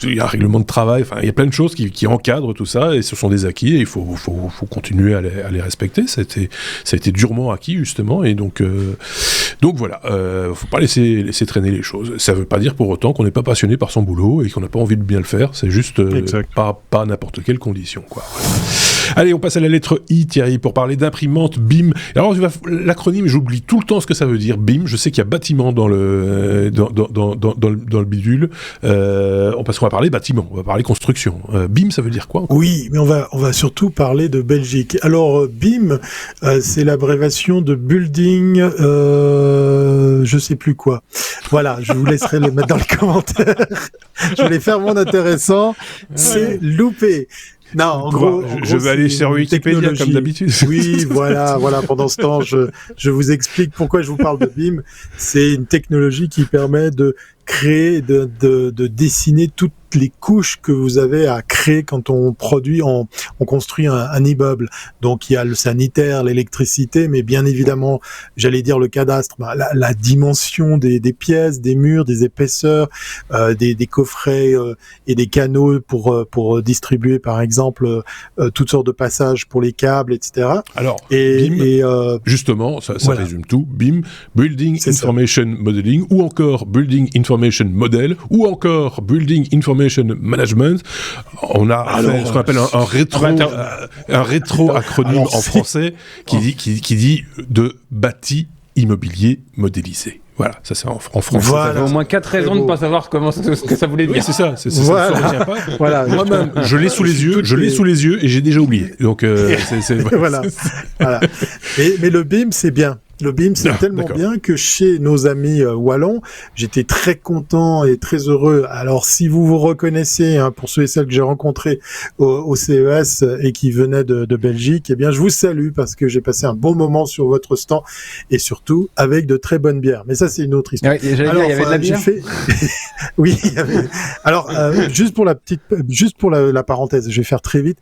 il y a un règlement de travail, enfin, il y a plein de choses qui encadrent tout ça, et ce sont des acquis, et il faut continuer à les respecter. Ça a été durement acquis, justement, et donc voilà, faut pas laisser traîner les choses. Ça veut pas dire pour autant qu'on n'est pas passionné par son boulot, et qu'on n'a pas envie de bien le faire, c'est juste pas n'importe quelle condition, quoi. Allez, on passe à la lettre I, Thierry, pour parler d'imprimante BIM. Alors, l'acronyme, j'oublie tout le temps ce que ça veut dire, BIM. Je sais qu'il y a bâtiment dans le bidule. Parce qu'on va parler bâtiment, on va parler construction. BIM, ça veut dire quoi? Oui, mais on va surtout parler de Belgique. Alors, BIM, c'est l'abréviation de Building, je sais plus quoi. Voilà, je vous laisserai le mettre dans les commentaires. Je voulais faire mon intéressant. C'est loupé. Non, en gros, je vais aller sur Wikipédia comme d'habitude. Oui, voilà. Pendant ce temps, je vous explique pourquoi je vous parle de BIM. C'est une technologie qui permet de créer, de dessiner toutes les couches que vous avez à créer quand on construit un immeuble. Donc il y a le sanitaire, l'électricité, mais bien évidemment, j'allais dire le cadastre, la dimension des pièces, des murs, des épaisseurs, des coffrets et des canaux pour distribuer par exemple toutes sortes de passages pour les câbles, etc. Alors, BIM, justement, ça voilà. Résume tout. BIM, Building Information Modeling, ou encore Building Information Model, ou encore Building Information Management. On a fait ce qu'on appelle un rétro acronyme en français qui dit de bâti immobilier modélisé. Voilà, ça c'est en français. Voilà. Ça fait au moins 4 raisons de ne pas savoir ce que ça voulait dire. Oui, c'est ça. Voilà. Ça retient pas. Voilà. Moi-même, je l'ai sous les yeux et j'ai déjà oublié. Donc, voilà. Mais le BIM, c'est bien. Le BIM, c'est tellement bien que chez nos amis wallons, j'étais très content et très heureux. Alors, si vous vous reconnaissez, pour ceux et celles que j'ai rencontrés au CES et qui venaient de Belgique, eh bien, je vous salue parce que j'ai passé un bon moment sur votre stand et surtout avec de très bonnes bières. Mais ça, c'est une autre histoire. Ouais, alors, il y avait de la bière. Oui, il y avait. Alors, juste pour la parenthèse, je vais faire très vite.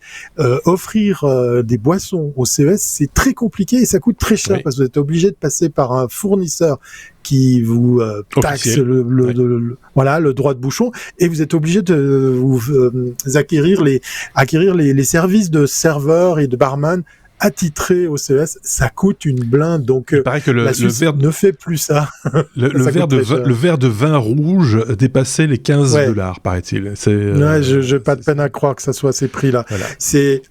Offrir des boissons au CES, c'est très compliqué et ça coûte très cher parce que vous êtes obligé de passer par un fournisseur qui vous taxe le droit de bouchon et vous êtes obligé de vous acquérir les services de serveur et de barman attitré au CES, ça coûte une blinde. Donc, il paraît que le verre ne fait plus ça. Le verre de vin rouge dépassait les $15, paraît-il. J'ai pas de peine à croire que ça soit à ces prix-là. Voilà.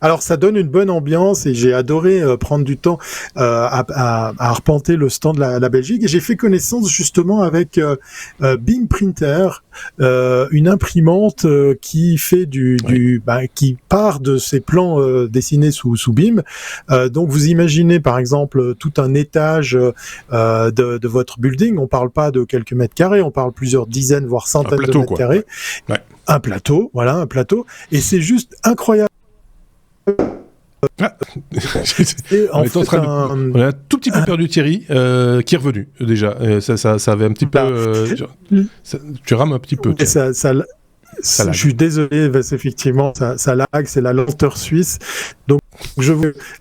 Alors, ça donne une bonne ambiance et j'ai adoré prendre du temps à arpenter le stand de la Belgique. Et j'ai fait connaissance justement avec Beam Printer, une imprimante qui fait qui part de ses plans dessinés sous Beam. Donc, vous imaginez par exemple tout un étage de votre building. On parle pas de quelques mètres carrés, on parle plusieurs dizaines voire centaines de mètres carrés. Ouais. Un plateau, et c'est juste incroyable. On a un tout petit peu perdu Thierry, qui est revenu déjà. Ça avait un petit peu. Tu rames un petit peu. Je suis désolé, effectivement, ça lag, c'est la lenteur suisse. Donc,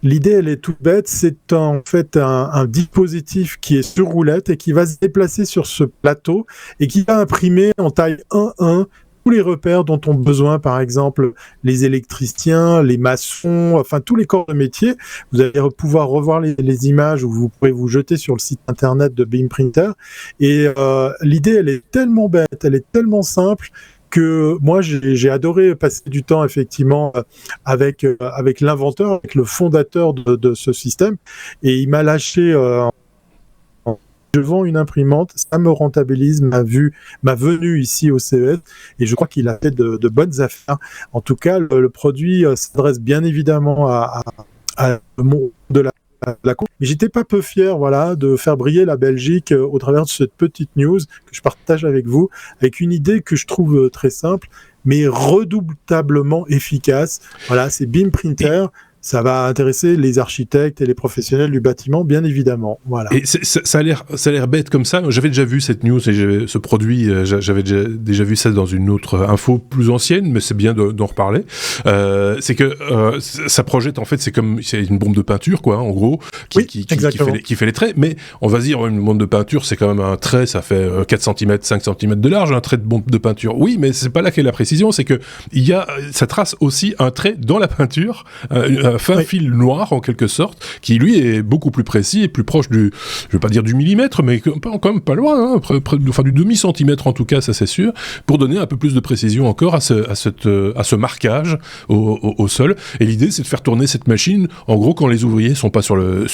l'idée, elle est toute bête. C'est en fait un dispositif qui est sur roulette et qui va se déplacer sur ce plateau et qui va imprimer en taille 1:1 tous les repères dont ont besoin, par exemple, les électriciens, les maçons, enfin tous les corps de métier. Vous allez pouvoir revoir les images où vous pourrez vous jeter sur le site internet de Beam Printer. Et l'idée, elle est tellement bête, elle est tellement simple que moi j'ai adoré passer du temps effectivement avec l'inventeur, avec le fondateur de ce système, et il m'a lâché. Je vends une imprimante, ça me rentabilise ma venue ici au CES, et je crois qu'il a fait de bonnes affaires. En tout cas, le produit s'adresse bien évidemment à le monde de la mais j'étais pas peu fier, de faire briller la Belgique au travers de cette petite news que je partage avec vous, avec une idée que je trouve très simple, mais redoutablement efficace. Voilà, c'est Beam Printer. Ça va intéresser les architectes et les professionnels du bâtiment, bien évidemment. Voilà. Et ça a l'air bête comme ça. J'avais déjà vu cette news et ce produit, j'avais déjà vu ça dans une autre info plus ancienne, mais c'est bien d'en reparler. C'est que ça projette, en fait, c'est une bombe de peinture, quoi, en gros, qui fait les traits. Mais on va dire, une bombe de peinture, c'est quand même un trait, ça fait 4 cm, 5 cm de large, un trait de bombe de peinture. Oui, mais c'est pas là qu'est la précision, c'est que ça trace aussi un trait dans la peinture, un fil noir en quelque sorte, qui lui est beaucoup plus précis et plus proche je vais pas dire du millimètre, mais quand même pas loin, du demi-centimètre en tout cas, ça c'est sûr, pour donner un peu plus de précision encore à ce marquage au sol. Et l'idée, c'est de faire tourner cette machine, en gros, quand les ouvriers sont pas sur le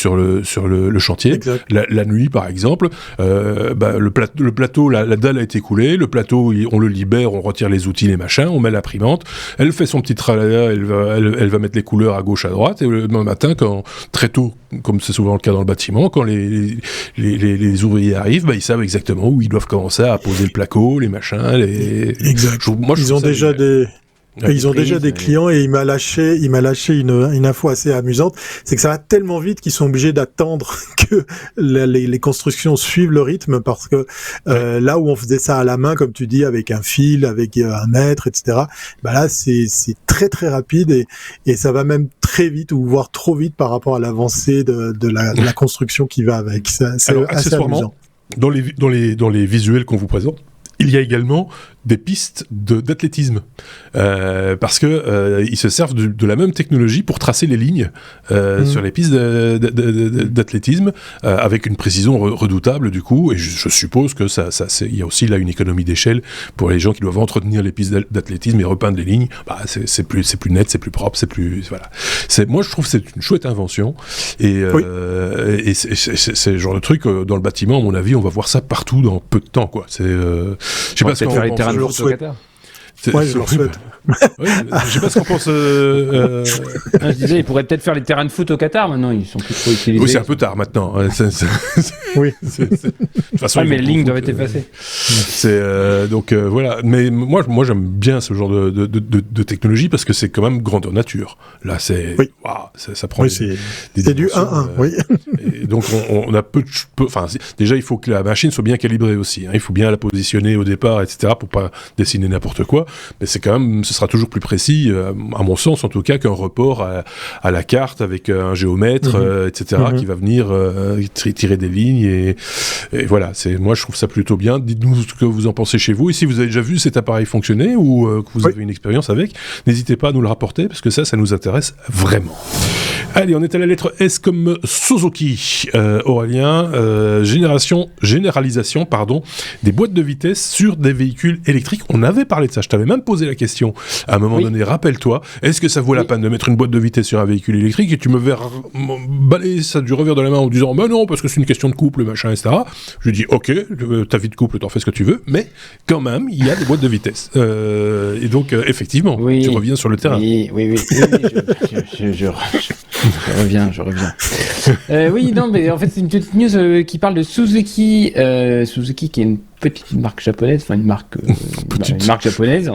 chantier, la nuit par exemple, le plateau, la dalle a été coulée, le plateau, on le libère, on retire les outils, les machins, on met l'imprimante, elle fait son petit tralala, elle va mettre les couleurs à gauche, à droite, et le matin, très tôt, comme c'est souvent le cas dans le bâtiment, quand les ouvriers arrivent, ils savent exactement où ils doivent commencer à poser le placo, les machins, Exact. Ils ont déjà des clients, et il m'a lâché une info assez amusante, c'est que ça va tellement vite qu'ils sont obligés d'attendre que les constructions suivent le rythme, parce que là où on faisait ça à la main, comme tu dis, avec un fil, avec un mètre, etc., là c'est très très rapide, et ça va même très vite, ou voire trop vite par rapport à l'avancée de la construction qui va avec. C'est assez amusant. Dans les visuels qu'on vous présente, il y a également des pistes d'athlétisme, parce que ils se servent de la même technologie pour tracer les lignes sur les pistes d'athlétisme, avec une précision redoutable du coup, et je suppose que il y a aussi là une économie d'échelle pour les gens qui doivent entretenir les pistes d'athlétisme et repeindre les lignes. C'est plus net, c'est plus propre, c'est plus moi je trouve que c'est une chouette invention, et c'est le genre de truc dans le bâtiment, à mon avis, on va voir ça partout dans peu de temps, quoi. Je sais pas ce qu'on pense. Je le souhaite. Ouais, je le souhaite. Je sais pas ce qu'on pense. Je disais, ils pourraient peut-être faire les terrains de foot au Qatar maintenant, ils sont plus trop utilisés. Oui, c'est un peu tard maintenant. Oui. De toute façon, mais les lignes doivent être effacées. Donc voilà. Mais moi j'aime bien ce genre de technologie, parce que c'est quand même grandeur nature. Là, ça prend. Oui, c'est du 1-1. Oui. Et donc on a déjà il faut que la machine soit bien calibrée aussi. Il faut bien la positionner au départ, etc., pour pas dessiner n'importe quoi. Mais c'est quand même, ce sera toujours plus précis, à mon sens en tout cas, qu'un report à la carte avec un géomètre, etc., qui va venir tirer des lignes, et voilà. Moi je trouve ça plutôt bien. Dites-nous ce que vous en pensez chez vous, et si vous avez déjà vu cet appareil fonctionner, ou que vous avez une expérience avec, n'hésitez pas à nous le rapporter, parce que ça nous intéresse vraiment. Allez, on est à la lettre S comme Suzuki. Aurélien, généralisation des boîtes de vitesse sur des véhicules électriques. On avait parlé de ça, je t'avais même posé la question à un moment donné, rappelle-toi, est-ce que ça vaut la peine de mettre une boîte de vitesse sur un véhicule électrique? Et tu me verras balayer ça du revers de la main en disant bah non, parce que c'est une question de couple, machin, etc. Je lui dis ok, ta vie de couple, t'en fais ce que tu veux, mais quand même, il y a des boîtes de vitesse. Et donc, effectivement, tu reviens sur le terrain. Oui, je reviens. Oui, non, mais en fait, c'est une petite news qui parle de Suzuki. Suzuki, qui est une petite marque japonaise, enfin une marque japonaise,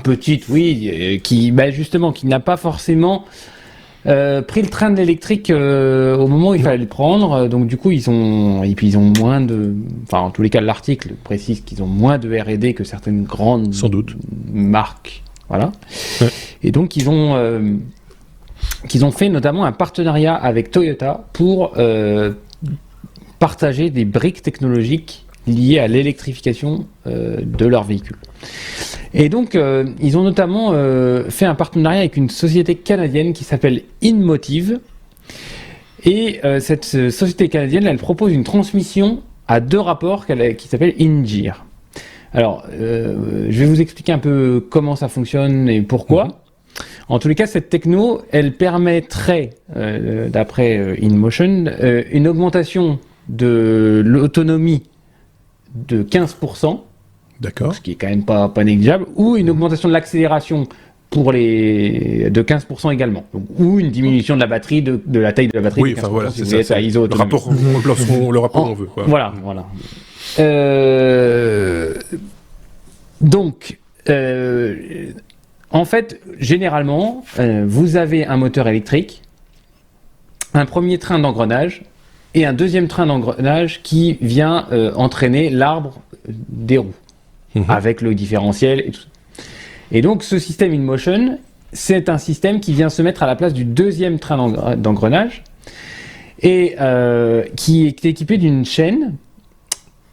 petite, oui, qui, justement, qui n'a pas forcément pris le train de l'électrique au moment où il fallait le prendre. Donc, du coup, ils ont moins de, enfin, en tous les cas, l'article précise qu'ils ont moins de R&D que certaines grandes sans doute marques. Voilà. Ouais. Et donc, ils ont fait notamment un partenariat avec Toyota pour partager des briques technologiques liées à l'électrification de leurs véhicules. Et donc, ils ont notamment fait un partenariat avec une société canadienne qui s'appelle InMotive. Et cette société canadienne, elle propose une transmission à 2 rapports qui s'appelle InGear. Alors, je vais vous expliquer un peu comment ça fonctionne et pourquoi. En tous les cas, cette techno, elle permettrait, d'après InMotion, une augmentation de l'autonomie de 15%. D'accord. Ce qui est quand même pas négligeable, ou une augmentation de l'accélération de 15% également. Donc, ou une diminution de la batterie, de la taille de la batterie. Oui, enfin voilà, si c'est ça. ISO Le rapport on veut. Quoi. Voilà. Donc, en fait, généralement, vous avez un moteur électrique, un premier train d'engrenage et un deuxième train d'engrenage qui vient entraîner l'arbre des roues avec le différentiel et tout. Et donc, ce système InMotion, c'est un système qui vient se mettre à la place du deuxième train d'engrenage et qui est équipé d'une chaîne.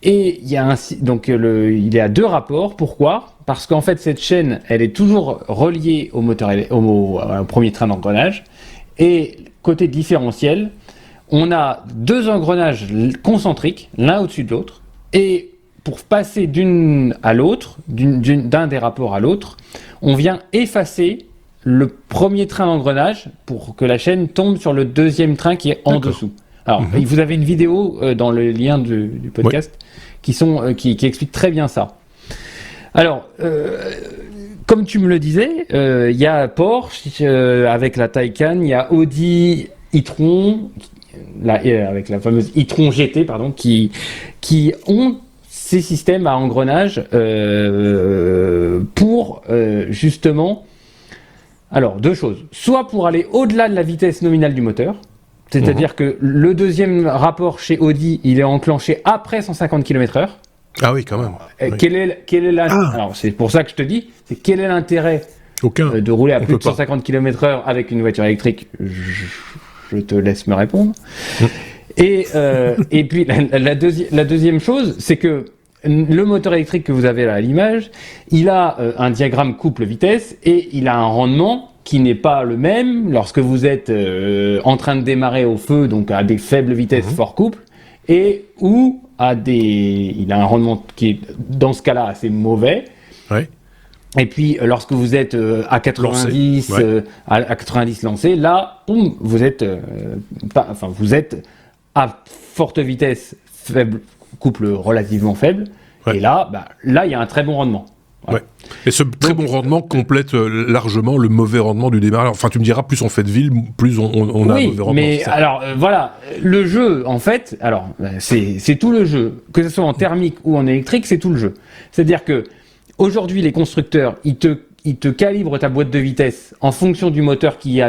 Et il y a il est à 2 rapports. Pourquoi ? Parce qu'en fait, cette chaîne, elle est toujours reliée au moteur, au premier train d'engrenage. Et côté différentiel, on a 2 engrenages concentriques, l'un au-dessus de l'autre. Et pour passer d'une à l'autre, d'un des rapports à l'autre, on vient effacer le premier train d'engrenage pour que la chaîne tombe sur le deuxième train qui est en dessous. Alors, vous avez une vidéo dans le lien du podcast qui explique très bien ça. Alors, comme tu me le disais, il y a Porsche avec la Taycan, il y a Audi e-tron, avec la fameuse e-tron GT, pardon, qui ont ces systèmes à engrenage pour justement, alors 2 choses, soit pour aller au-delà de la vitesse nominale du moteur, c'est-à-dire que le deuxième rapport chez Audi, il est enclenché après 150 km/h. Ah oui, quand même. Oui. Quel est Alors, c'est pour ça que je te dis, quel est l'intérêt de rouler à plus de 150 km/h avec une voiture électrique? Je te laisse me répondre. Et puis, la deuxième chose, c'est que le moteur électrique que vous avez là à l'image, il a un diagramme couple-vitesse et il a un rendement qui n'est pas le même lorsque vous êtes en train de démarrer au feu, donc à des faibles vitesses fort couple, et où il a un rendement qui est dans ce cas-là assez mauvais. Ouais. Et puis lorsque vous êtes à 90, à 90 lancé, là, boum, vous êtes à forte vitesse, faible couple relativement faible, et là, il y a un très bon rendement. Voilà. Ouais. Et ce très bon rendement complète largement le mauvais rendement du démarrage. Enfin, tu me diras, plus on fait de ville, plus on a un mauvais rendement. Mais alors, voilà, le jeu, en fait, alors, c'est tout le jeu. Que ce soit en thermique ou en électrique, c'est tout le jeu. C'est-à-dire que, aujourd'hui, les constructeurs, ils te calibrent ta boîte de vitesse en fonction du moteur du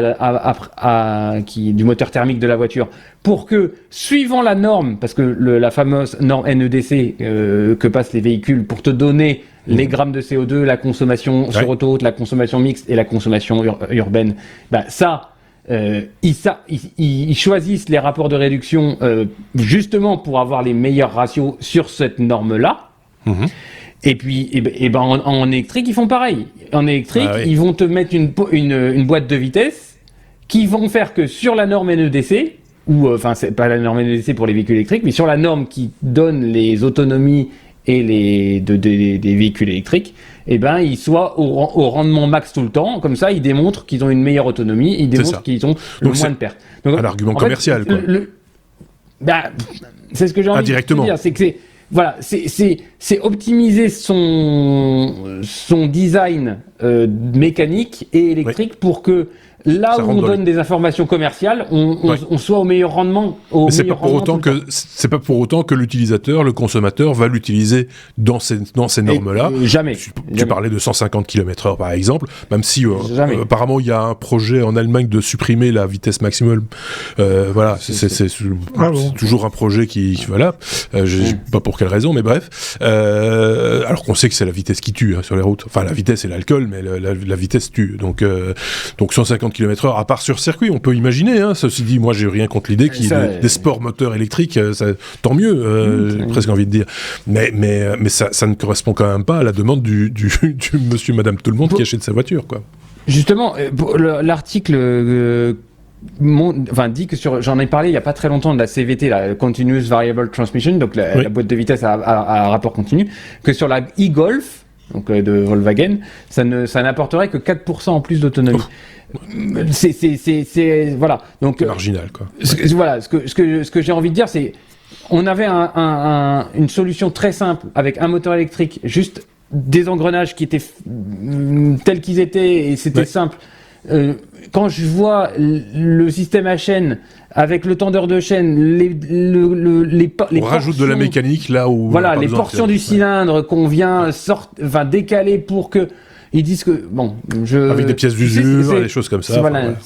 moteur thermique de la voiture, pour que, suivant la norme, parce que la fameuse norme NEDC que passent les véhicules pour te donner les grammes de CO2, la consommation sur autoroute, la consommation mixte et la consommation urbaine, ils choisissent les rapports de réduction justement pour avoir les meilleurs ratios sur cette norme-là. Et puis, en électrique, ils font pareil. En électrique, ils vont te mettre une boîte de vitesse qui vont faire que sur la norme NEDC, ou enfin c'est pas la norme NEDC pour les véhicules électriques, mais sur la norme qui donne les autonomies et des véhicules électriques, eh ben ils soient au rendement max tout le temps. Comme ça, ils démontrent qu'ils ont une meilleure autonomie, ils démontrent qu'ils ont le moins de pertes. Donc un argument commercial, quoi. C'est ce que j'ai envie de dire, c'est que c'est optimiser son design mécanique et électrique pour que là où on donne des informations commerciales, on soit au meilleur rendement. Mais c'est pas pour autant que l'utilisateur, le consommateur, va l'utiliser dans ces normes-là. Jamais. Tu parlais de 150 km/h par exemple, même si apparemment il y a un projet en Allemagne de supprimer la vitesse maximum. Voilà, c'est toujours un projet qui je sais pas pour quelle raison, mais bref. Alors qu'on sait que c'est la vitesse qui tue sur les routes. Enfin, la vitesse et l'alcool, mais la vitesse tue. Donc 150 km/h, à part sur circuit, on peut imaginer. Ceci dit, moi, j'ai rien contre l'idée qu'il y ait des sports moteurs électriques. Tant mieux, j'ai presque envie de dire. Mais ça ne correspond quand même pas à la demande du monsieur, madame, tout le monde qui achète sa voiture, quoi. Justement, l'article dit que j'en ai parlé il y a pas très longtemps de la CVT, la Continuous Variable Transmission, donc la boîte de vitesse à rapport continu, que sur la e-Golf, donc de Volkswagen, ça n'apporterait que 4% en plus d'autonomie. C'est voilà. Donc marginal, quoi. Ce que j'ai envie de dire, c'est on avait une solution très simple avec un moteur électrique, juste des engrenages qui étaient tels qu'ils étaient et c'était simple. Quand je vois le système à chaîne avec le tendeur de chaîne, on rajoute de la mécanique là où les portions du cylindre qu'on vient décaler pour que ils disent que avec des pièces d'usure, des choses comme ça.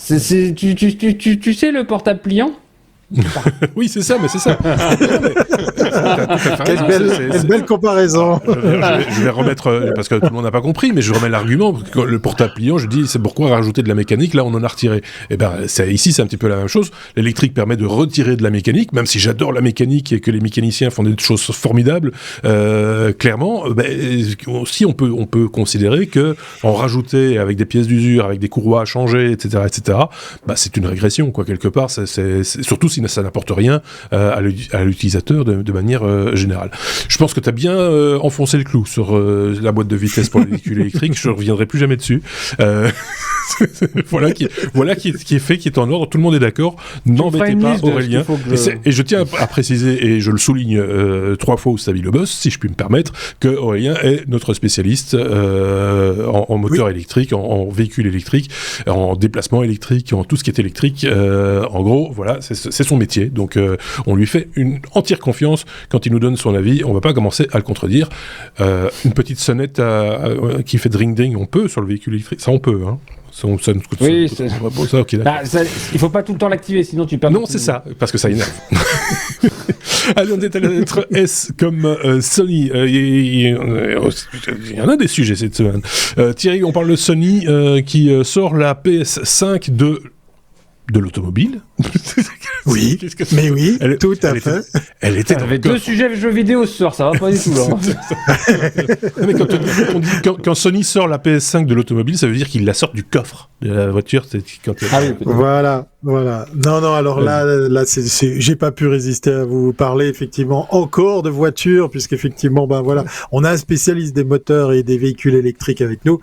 Tu sais le portable pliant. Oui, c'est ça, mais c'est ça. Quelle belle comparaison. Je vais remettre, parce que tout le monde n'a pas compris, mais je remets l'argument. Le portable pliant, je dis, c'est pourquoi rajouter de la mécanique, là on en a retiré. Et ici c'est un petit peu la même chose. L'électrique permet de retirer de la mécanique, même si j'adore la mécanique et que les mécaniciens font des choses formidables, clairement, aussi on peut considérer que en rajouter avec des pièces d'usure, avec des courroies à changer, etc., c'est une régression, quoi, quelque part. C'est surtout si ça n'apporte rien à l'utilisateur de manière générale. Je pense que tu as bien enfoncé le clou sur la boîte de vitesse pour les véhicules électriques. Je ne reviendrai plus jamais dessus. Voilà qui est fait, qui est en ordre. Tout le monde est d'accord. N'embêtez pas Aurélien. Et je tiens à préciser, et je le souligne 3 fois au Stabilo Boss, si je puis me permettre, que Aurélien est notre spécialiste en moteur électrique, en véhicule électrique, en déplacement électrique, en tout ce qui est électrique. En gros, voilà, c'est son métier, donc on lui fait une entière confiance quand il nous donne son avis. On va pas commencer à le contredire. Une petite sonnette qui fait dring-dring, on peut sur le véhicule électrique, ça on peut, hein. Ça nous coûte ça, okay, il faut pas tout le temps l'activer, sinon tu perds. Non, c'est ça, parce que ça énerve. Allez, on est à la lettre S comme Sony. Il y en a des sujets cette semaine. Thierry, on parle de Sony qui sort la PS5 de l'automobile. Oui, tout à fait. Elle était avait 2 sujets jeux vidéo ce soir, ça va pas du tout. Mais quand Sony sort la PS5 de l'automobile, ça veut dire qu'il la sort du coffre de la voiture. Voilà. Non, alors là, j'ai pas pu résister à vous parler effectivement encore de voitures, puisqu'effectivement, on a un spécialiste des moteurs et des véhicules électriques avec nous.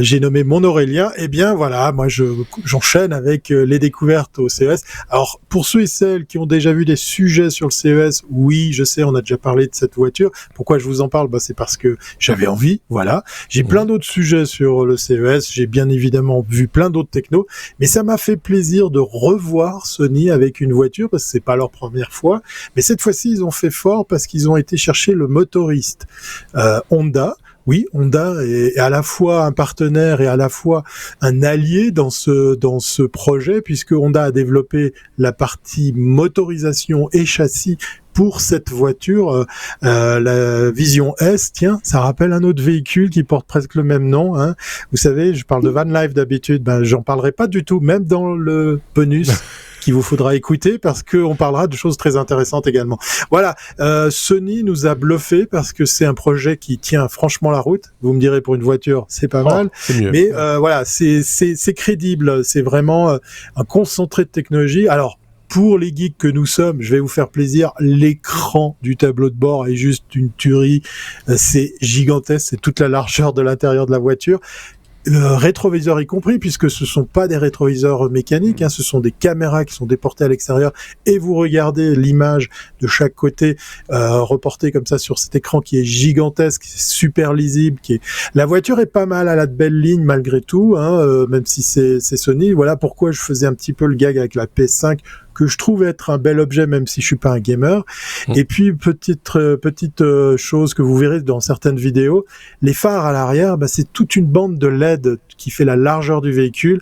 J'ai nommé mon Aurélien. Eh bien, voilà, moi j'enchaîne avec les découvertes au CES. Alors, pour ceux et celles qui ont déjà vu des sujets sur le CES, oui, je sais, on a déjà parlé de cette voiture. Pourquoi je vous en parle? C'est parce que j'avais envie, voilà. J'ai plein d'autres sujets sur le CES. J'ai bien évidemment vu plein d'autres technos, mais ça m'a fait plaisir de revoir Sony avec une voiture, parce que c'est pas leur première fois. Mais cette fois-ci, ils ont fait fort parce qu'ils ont été chercher le motoriste. Honda. Oui, Honda est à la fois un partenaire et à la fois un allié dans ce projet, puisque Honda a développé la partie motorisation et châssis pour cette voiture, la Vision S. Tiens, ça rappelle un autre véhicule qui porte presque le même nom, hein. Vous savez, je parle de Van Life d'habitude, j'en parlerai pas du tout, même dans le bonus qu'il vous faudra écouter parce qu'on parlera de choses très intéressantes également. Voilà, Sony nous a bluffé parce que c'est un projet qui tient franchement la route. Vous me direz, pour une voiture, c'est pas mal. C'est mieux. Mais voilà, c'est crédible. C'est vraiment un concentré de technologie. Alors, pour les geeks que nous sommes, je vais vous faire plaisir, l'écran du tableau de bord est juste une tuerie. C'est gigantesque, c'est toute la largeur de l'intérieur de la voiture. Le rétroviseur y compris, puisque ce sont pas des rétroviseurs mécaniques, ce sont des caméras qui sont déportées à l'extérieur, et vous regardez l'image de chaque côté reportée comme ça sur cet écran qui est gigantesque, super lisible. La voiture est pas mal, elle a de belles lignes malgré tout, même si c'est Sony. Voilà pourquoi je faisais un petit peu le gag avec la PS5, que je trouve être un bel objet, même si je suis pas un gamer. Et puis, petite chose que vous verrez dans certaines vidéos, les phares à l'arrière, c'est toute une bande de LED qui fait la largeur du véhicule.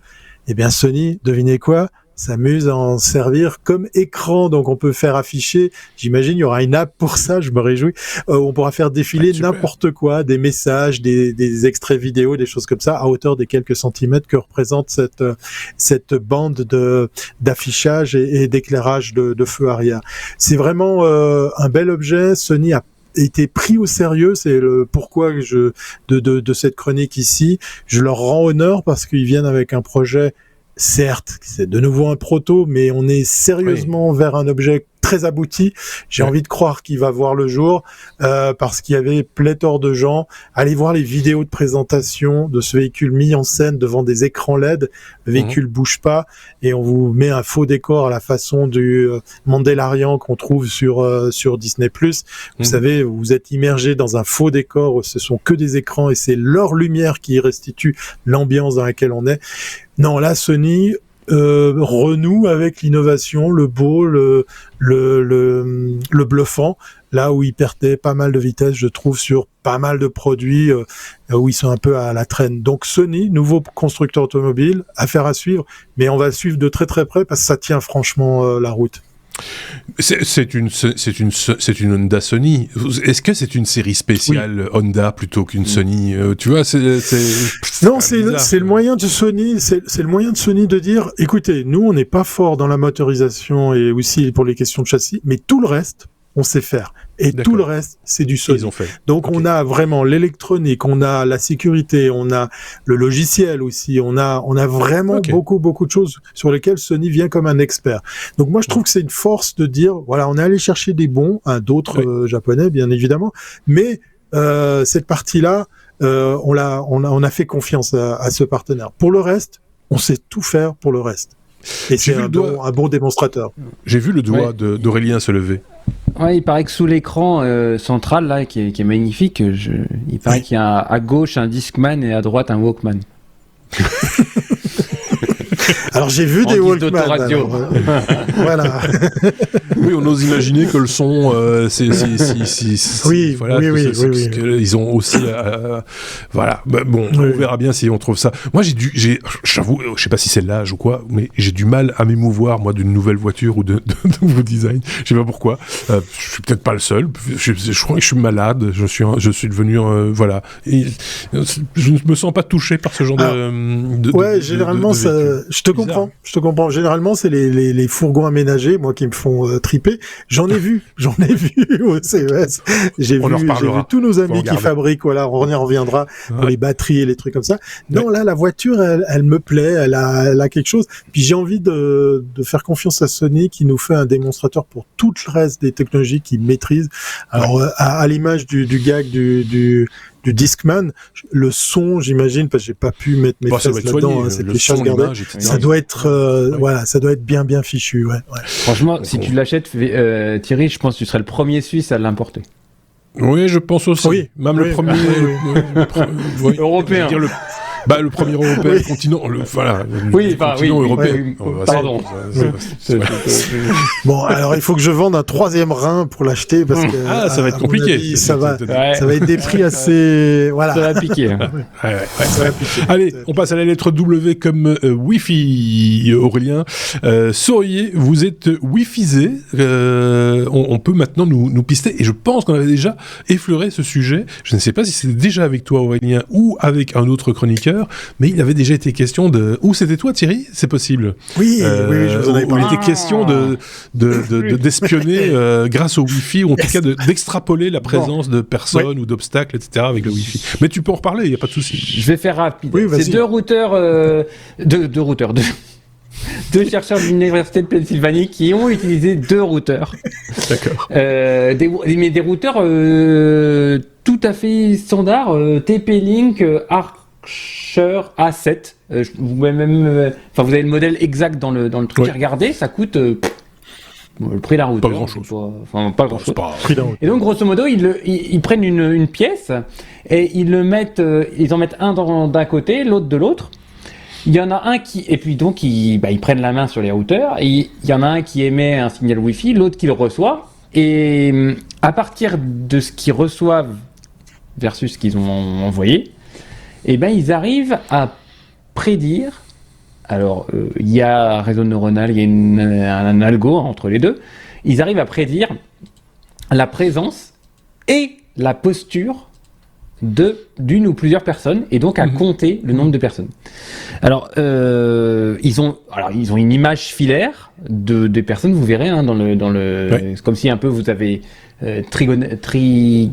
Eh bien, Sony, devinez quoi ? S'amuse à en servir comme écran, donc on peut faire afficher, j'imagine il y aura une app pour ça, je me réjouis, on pourra faire défiler n'importe quoi, des messages, des extraits vidéo, des choses comme ça, à hauteur des quelques centimètres que représente cette bande d'affichage et d'éclairage de feu arrière. C'est vraiment un bel objet. Sony a été pris au sérieux, c'est le pourquoi de cette chronique ici. Je leur rends honneur parce qu'ils viennent avec un projet. Certes, c'est de nouveau un proto, mais on est sérieusement vers un objet très abouti. J'ai envie de croire qu'il va voir le jour, parce qu'il y avait pléthore de gens. Allez voir les vidéos de présentation de ce véhicule mis en scène devant des écrans LED. Le véhicule bouge pas et on vous met un faux décor à la façon du Mandalorian qu'on trouve sur Disney+. Vous savez, vous êtes immergé dans un faux décor où ce sont que des écrans et c'est leur lumière qui restitue l'ambiance dans laquelle on est. Non, là, Sony renoue avec l'innovation, le beau, le bluffant, là où ils perdaient pas mal de vitesse, je trouve, sur pas mal de produits où ils sont un peu à la traîne. Donc Sony, nouveau constructeur automobile, affaire à suivre, mais on va le suivre de très très près parce que ça tient franchement la route. C'est une Honda Sony. Est-ce que c'est une série spéciale Honda plutôt qu'une Sony tu vois, non, c'est le moyen de Sony. C'est le moyen de Sony de dire, écoutez, nous on n'est pas fort dans la motorisation et aussi pour les questions de châssis, mais tout le reste on sait faire. Et tout le reste, c'est du Sony. Ils ont fait. Donc on a vraiment l'électronique, on a la sécurité, on a le logiciel aussi, on a vraiment beaucoup de choses sur lesquelles Sony vient comme un expert. Donc moi je trouve que c'est une force de dire, voilà, on est allé chercher des bons, d'autres japonais bien évidemment, mais cette partie-là, on a fait confiance à ce partenaire. Pour le reste, on sait tout faire pour le reste. Et c'est un bon démonstrateur. J'ai vu le doigt d'Aurélien se lever. Ouais, il paraît que sous l'écran central là, qui est magnifique, il paraît qu'il y a à gauche un Discman et à droite un Walkman. Alors j'ai vu des Walkman. Voilà. Oui, on ose imaginer que le son, oui. Ils ont aussi, voilà. Bon, on verra bien si on trouve ça. Moi, j'avoue, je sais pas si c'est l'âge ou quoi, mais j'ai du mal à m'émouvoir moi d'une nouvelle voiture ou de nouveau design. Je sais pas pourquoi. Je suis peut-être pas le seul. Je crois que je suis malade. Je suis devenu, voilà. Et, je ne me sens pas touché par ce genre de. Généralement, je te comprends. Généralement, c'est les fourgons aménagés, moi, qui me font triper. J'en ai vu au CES. J'ai vu tous nos amis qui fabriquent, voilà, on y reviendra pour les batteries et les trucs comme ça. Non, là, la voiture, elle me plaît, elle a quelque chose. Puis j'ai envie de faire confiance à Sony qui nous fait un démonstrateur pour tout le reste des technologies qu'ils maîtrisent. Alors, à l'image du gag du Discman, le son, j'imagine, parce que j'ai pas pu mettre mes fesses là-dedans, c'est les choses gardées. Ça doit être, ça doit être bien fichu, ouais. Franchement, si tu l'achètes, Thierry, je pense que tu serais le premier Suisse à l'importer. Oui, je pense aussi. Oui, même le premier européen. Le premier européen, le continent, continent européen. Pardon. Bon, alors il faut que je vende un troisième rein pour l'acheter parce que ça va être compliqué. Avis, ça va être des prix assez, voilà. Ça va piquer. Allez, on passe à la lettre W comme Wi-Fi, Aurélien. Sauriez, vous êtes Wi-Fisé. On peut maintenant nous pister et je pense qu'on avait déjà effleuré ce sujet. Je ne sais pas si c'était déjà avec toi, Aurélien, ou avec un autre chroniqueur. cœur, mais il avait déjà été question de... c'était toi, Thierry ? C'est possible. Oui, je vous en avais parlé. Il était question d'espionner grâce au Wi-Fi, ou en tout cas d'extrapoler la présence de personnes ou d'obstacles, etc. avec le Wi-Fi. Mais tu peux en reparler, il n'y a pas de souci. Je vais faire rapide. Oui, c'est deux chercheurs de l'université de Pennsylvanie qui ont utilisé 2 routeurs. D'accord. Mais des routeurs tout à fait standards, TP-Link Archer A7. Vous avez le modèle exact dans le truc. Regardez, ça coûte le prix d'un routeur. Pas grand-chose. Pas grand-chose. Et donc, grosso modo, ils prennent une pièce et ils en mettent un d'un côté, l'autre de l'autre. Il y en a un et puis donc ils prennent la main sur les routeurs, et il y en a un qui émet un signal Wi-Fi, l'autre qui le reçoit, et à partir de ce qu'ils reçoivent versus ce qu'ils ont envoyé, ils arrivent à prédire. Alors, il y a un réseau neuronal, il y a un algo entre les deux. Ils arrivent à prédire la présence et la posture d'une ou plusieurs personnes, et donc à compter le nombre de personnes. Alors, ils ont une image filaire des personnes, vous verrez, dans le c'est comme si un peu vous avez triangulé.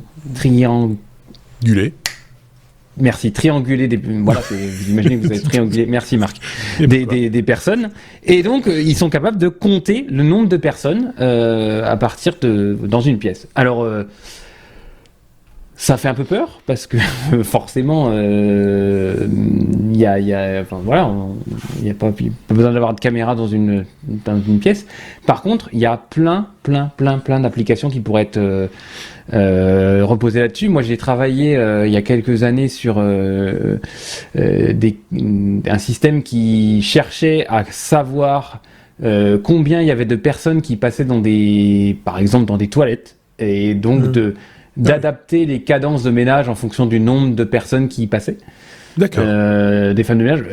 Merci, triangulé vous imaginez que vous avez triangulé, merci Marc, des personnes, et donc ils sont capables de compter le nombre de personnes à partir dans une pièce. Alors, ça fait un peu peur, parce que forcément, il y a pas besoin d'avoir de caméra dans une pièce. Par contre, il y a plein d'applications qui pourraient être reposées là-dessus. Moi, j'ai travaillé il y a quelques années sur un système qui cherchait à savoir combien il y avait de personnes qui passaient par exemple dans des toilettes, et donc d'adapter les cadences de ménage en fonction du nombre de personnes qui y passaient. D'accord. Des femmes de ménage.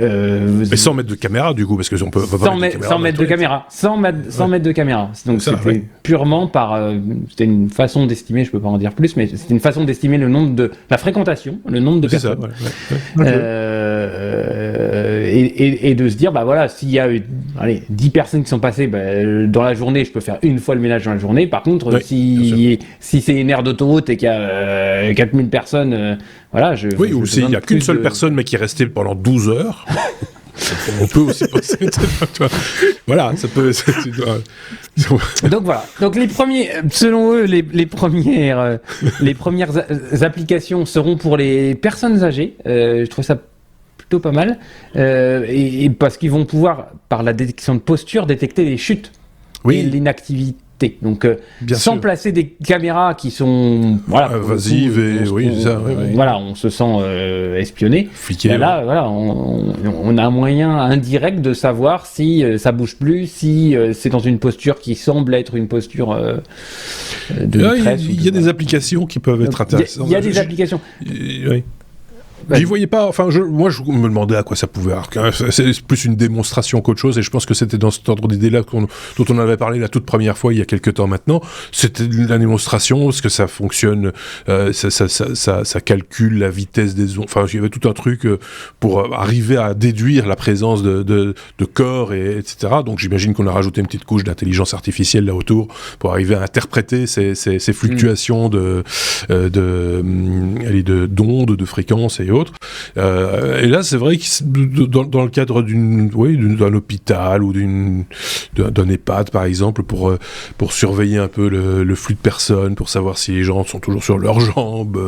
Mais sans mettre de caméra, du coup, parce que on peut pas sans mettre de caméra. Sans mettre de caméra. Donc c'était purement c'était une façon d'estimer, je peux pas en dire plus, mais c'était une façon d'estimer la fréquentation, le nombre de personnes. C'est ça, et de se dire, s'il y a 10 personnes qui sont passées dans la journée, je peux faire une fois le ménage dans la journée. Par contre, si c'est une aire d'autoroute et qu'il y a 4000 personnes, ou s'il y a qu'une seule personne mais qui est restée pendant 12 heures, on peut aussi passer. Voilà, ça peut. Donc voilà. Donc selon eux, les premières applications seront pour les personnes âgées. Je trouve ça plutôt pas mal, et parce qu'ils vont pouvoir, par la détection de posture, détecter les chutes et l'inactivité. Donc, sans placer des caméras qui sont invasives, on se sent espionné. Fliqué, là, on a un moyen indirect de savoir si ça bouge plus, si c'est dans une posture qui semble être une posture de détresse. Il y a des applications qui peuvent être intéressantes. Il y a des applications. Oui. J'y voyais pas, moi je me demandais à quoi ça pouvait avoir. C'est plus une démonstration qu'autre chose, et je pense que c'était dans cet ordre d'idée-là dont on avait parlé la toute première fois il y a quelques temps maintenant. C'était la démonstration, parce que ça fonctionne, ça calcule la vitesse des ondes. Enfin, il y avait tout un truc pour arriver à déduire la présence de corps, etc. Donc j'imagine qu'on a rajouté une petite couche d'intelligence artificielle là autour pour arriver à interpréter ces fluctuations d'ondes, de fréquences et autres. Et là, c'est vrai que dans le cadre d'un hôpital ou d'un EHPAD, par exemple, pour surveiller un peu le flux de personnes, pour savoir si les gens sont toujours sur leurs jambes,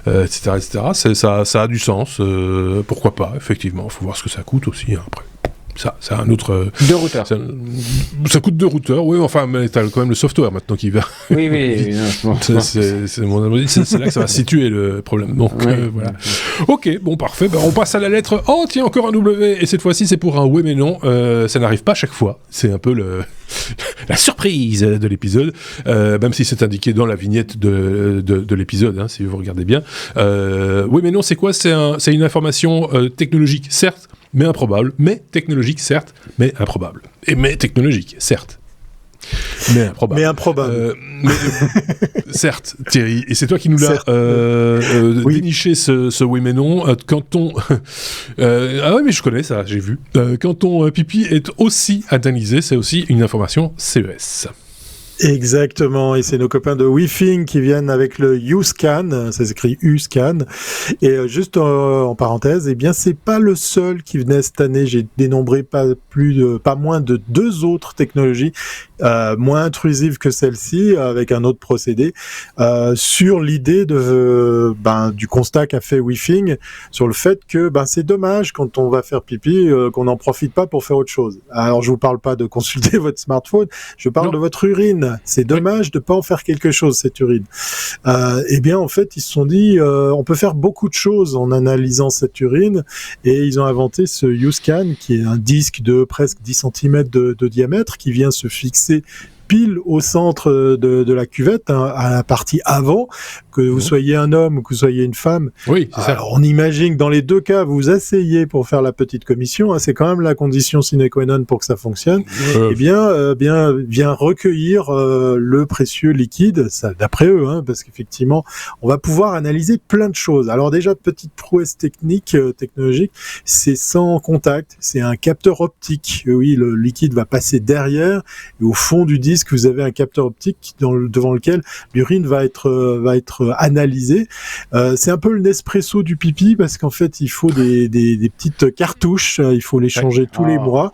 etc., ça a du sens. Pourquoi pas, effectivement. Il faut voir ce que ça coûte aussi, après. Ça, c'est un autre... 2 routeurs. Ça coûte 2 routeurs, oui, mais t'as quand même le software maintenant qui va... Oui. C'est là que ça va se situer, le problème. Donc, voilà. Ok, bon, parfait. On passe à la lettre... Oh, tiens, encore un W. Et cette fois-ci, c'est pour un oui mais non. Ça n'arrive pas chaque fois. C'est un peu la surprise de l'épisode. Même si c'est indiqué dans la vignette de l'épisode, si vous regardez bien. Oui mais non, c'est quoi ? C'est une information technologique, certes, mais improbable, mais technologique, certes, mais improbable. Mais technologique, certes. Mais improbable. Certes, Thierry, et c'est toi qui nous l'as déniché ce oui mais non. Quand on... ah oui, mais je connais ça, j'ai vu. Quand ton pipi est aussi analysé, c'est aussi une information CES. Exactement, et c'est nos copains de WeThing qui viennent avec le U-Scan, ça s'écrit U-Scan, et juste en parenthèse, eh bien c'est pas le seul qui venait cette année, j'ai dénombré pas moins de 2 autres technologies moins intrusives que celle-ci, avec un autre procédé, sur l'idée du constat qu'a fait WeThing, sur le fait que c'est dommage quand on va faire pipi qu'on n'en profite pas pour faire autre chose. Alors je vous parle pas de consulter votre smartphone, je parle de votre urine. C'est dommage de pas en faire quelque chose, cette urine. Eh bien, en fait, ils se sont dit, on peut faire beaucoup de choses en analysant cette urine, et ils ont inventé ce U-Scan, qui est un disque de presque 10 cm de diamètre, qui vient se fixer pile au centre de la cuvette, à la partie avant, que vous soyez un homme ou que vous soyez une femme. Oui, c'est ça. Alors, on imagine que dans les 2 cas, vous asseyez pour faire la petite commission, c'est quand même la condition sine qua non pour que ça fonctionne. Vient recueillir le précieux liquide, ça d'après eux, parce qu'effectivement, on va pouvoir analyser plein de choses. Alors déjà, petite prouesse technologique, c'est sans contact, c'est un capteur optique. Oui, le liquide va passer derrière, et au fond du disque, vous avez un capteur optique devant lequel l'urine va être analysée. C'est un peu le Nespresso du pipi, parce qu'en fait, il faut des petites cartouches, il faut les changer tous les mois.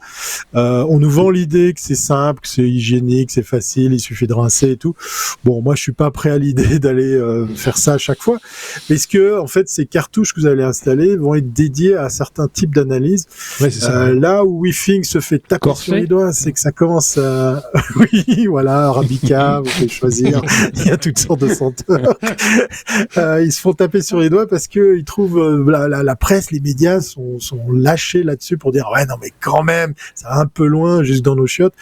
On nous vend l'idée que c'est simple, que c'est hygiénique, c'est facile, il suffit de rincer et tout. Bon, moi, je suis pas prêt à l'idée d'aller faire ça à chaque fois, parce que en fait, ces cartouches que vous allez installer vont être dédiées à certains types d'analyses. Ouais, c'est ça. Là où WeThing se fait taper sur les doigts, c'est que ça commence à... Oui, voilà, Arabica, vous pouvez choisir. Il y a toutes sortes de senteurs. Ils se font taper sur les doigts parce que ils trouvent la presse, les médias sont lâchés là-dessus pour dire ouais non mais quand même, ça va un peu loin, juste dans nos chiottes.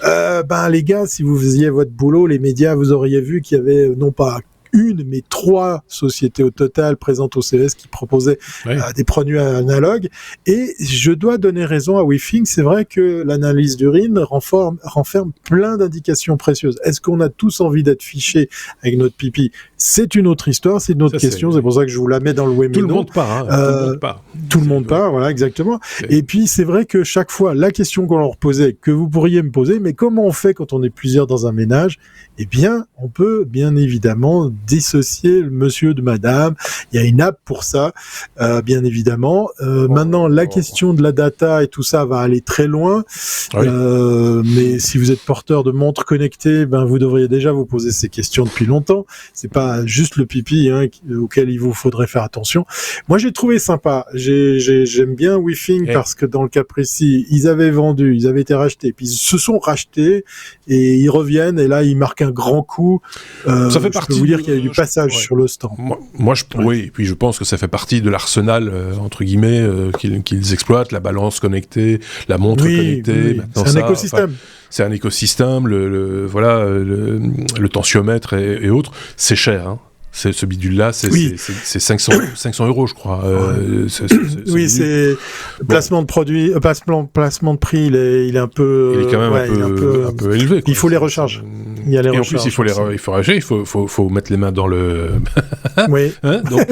Les gars, si vous faisiez votre boulot, les médias, vous auriez vu qu'il y avait non pas une, mais 3 sociétés au total présentes au CES qui proposaient des produits analogues. Et je dois donner raison à WeThing, c'est vrai que l'analyse d'urine renferme plein d'indications précieuses. Est-ce qu'on a tous envie d'être fichés avec notre pipi ? C'est une autre histoire, c'est une autre question, c'est pour ça que je vous la mets dans le oui mais non. Tout le monde part. Tout le monde part, voilà, exactement. Et puis c'est vrai que chaque fois, la question qu'on leur posait, que vous pourriez me poser, mais comment on fait quand on est plusieurs dans un ménage ? Eh bien, on peut bien évidemment dissocier le monsieur de madame. Il y a une app pour ça, bien évidemment. Maintenant, la question de la data et tout ça va aller très loin. Mais si vous êtes porteur de montres connectées, vous devriez déjà vous poser ces questions depuis longtemps. C'est pas juste le pipi auquel il vous faudrait faire attention. Moi, j'ai trouvé sympa. J'aime bien WeThing parce que dans le cas précis, ils avaient vendu, ils avaient été rachetés, puis ils se sont rachetés et ils reviennent et là, ils marquent un grand coup. Ça fait partie. Je peux vous dire qu'il y a eu du passage sur le stand. Oui, et puis je pense que ça fait partie de l'arsenal entre guillemets qu'ils exploitent, la balance connectée, la montre connectée. C'est un écosystème. C'est un écosystème, le tensiomètre et autres, c'est cher, hein. Ce bidule-là, c'est 500 €, je crois. C'est placement de produit, placement de prix, il est un peu. Il est quand même un peu élevé. Il faut les recharges. Il y a les recharges. En plus, il faut racheter, il faut mettre les mains dans le. Oui. Donc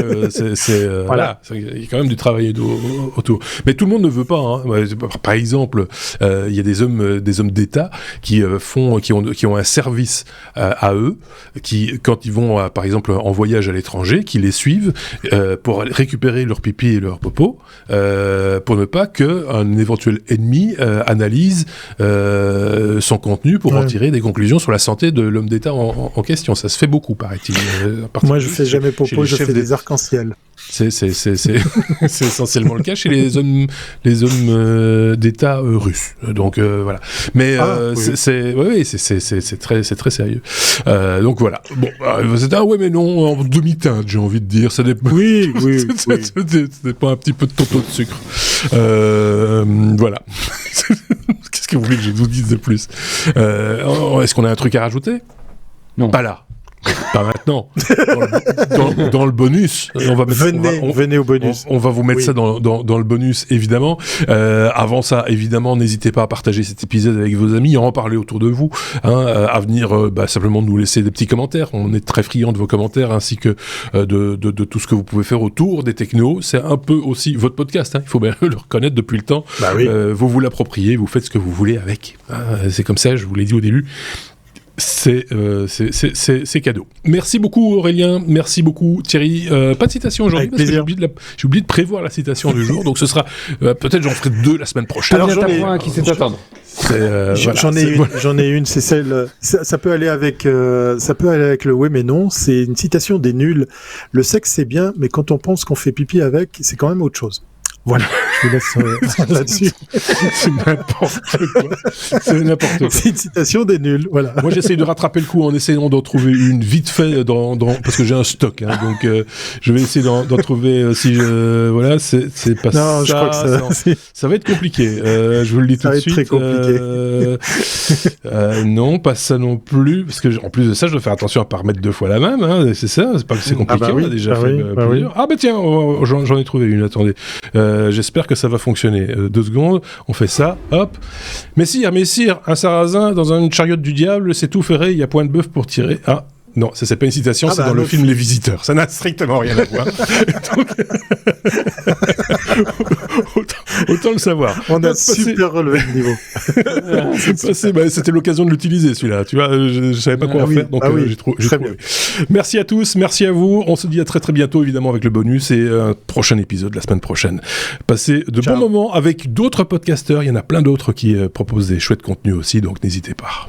voilà. Il y a quand même du travail autour. Mais tout le monde ne veut pas. Hein. Par exemple, il y a des hommes d'État qui ont un service à eux, qui quand ils vont par exemple en voyage à l'étranger, qui les suivent pour récupérer leur pipi et leur popo, pour ne pas qu'un éventuel ennemi analyse son contenu pour en tirer des conclusions sur la santé de l'homme d'État en question. Ça se fait beaucoup, paraît-il. Moi, je fais jamais popo, je fais des arcs-en-ciel. C'est essentiellement le cas chez les hommes d'État russes. Donc voilà. Mais c'est très sérieux. Donc voilà. Bon, c'est un ouais mais non en demi-teinte, j'ai envie de dire. Ça dépend. Oui. Ça dépend un petit peu de ton taux de sucre. Voilà. Qu'est-ce que vous voulez que je vous dise de plus ? Est-ce qu'on a un truc à rajouter ? Non. Pas là. Pas maintenant. Dans le bonus. Venez au bonus. On va vous mettre ça dans le bonus, évidemment. Avant ça, évidemment, n'hésitez pas à partager cet épisode avec vos amis, à en parler autour de vous, à venir simplement nous laisser des petits commentaires. On est très friands de vos commentaires, ainsi que de tout ce que vous pouvez faire autour des technos. C'est un peu aussi votre podcast, il faut bien le reconnaître depuis le temps. Bah oui. Vous l'appropriez, vous faites ce que vous voulez avec. C'est comme ça, je vous l'ai dit au début. C'est cadeau. Merci beaucoup Aurélien, merci beaucoup Thierry. Pas de citation aujourd'hui parce que j'ai oublié de prévoir la citation du jour, donc ce sera peut-être j'en ferai 2 la semaine prochaine. Alors j'en ai un qui sait attendre. J'en ai une, c'est celle. Ça peut aller avec le oui mais non. C'est une citation des nuls. Le sexe c'est bien, mais quand on pense qu'on fait pipi avec, c'est quand même autre chose. Voilà, je vous laisse là-dessus. C'est n'importe quoi. C'est une citation des nuls, voilà. Moi, j'essaye de rattraper le coup en essayant d'en trouver une vite fait parce que j'ai un stock, donc je vais essayer d'en trouver voilà, c'est pas non, ça. Je crois que ça va être compliqué. Je vous le dis tout de suite. Ça va être très compliqué. Non, pas ça non plus, parce que en plus de ça, je dois faire attention à pas remettre 2 fois la même. C'est ça, c'est pas que c'est compliqué. On a déjà fait plusieurs. Ah bah tiens, j'en ai trouvé une. Attendez. J'espère que ça va fonctionner. 2 secondes, on fait ça, hop. Messire, un sarrasin dans une chariote du diable, c'est tout ferré, il y a point de bœuf pour tirer. Ah, non, ça c'est pas une citation, c'est dans le film Les Visiteurs. Ça n'a strictement rien à voir. Donc... autant le savoir. On a super relevé le niveau. C'était l'occasion de l'utiliser celui-là. Tu vois, je savais pas quoi faire, donc j'ai trouvé. Merci à tous, merci à vous. On se dit à très très bientôt, évidemment, avec le bonus et un prochain épisode la semaine prochaine. Passez de bons moments avec d'autres podcasteurs. Il y en a plein d'autres qui proposent des chouettes contenus aussi, donc n'hésitez pas.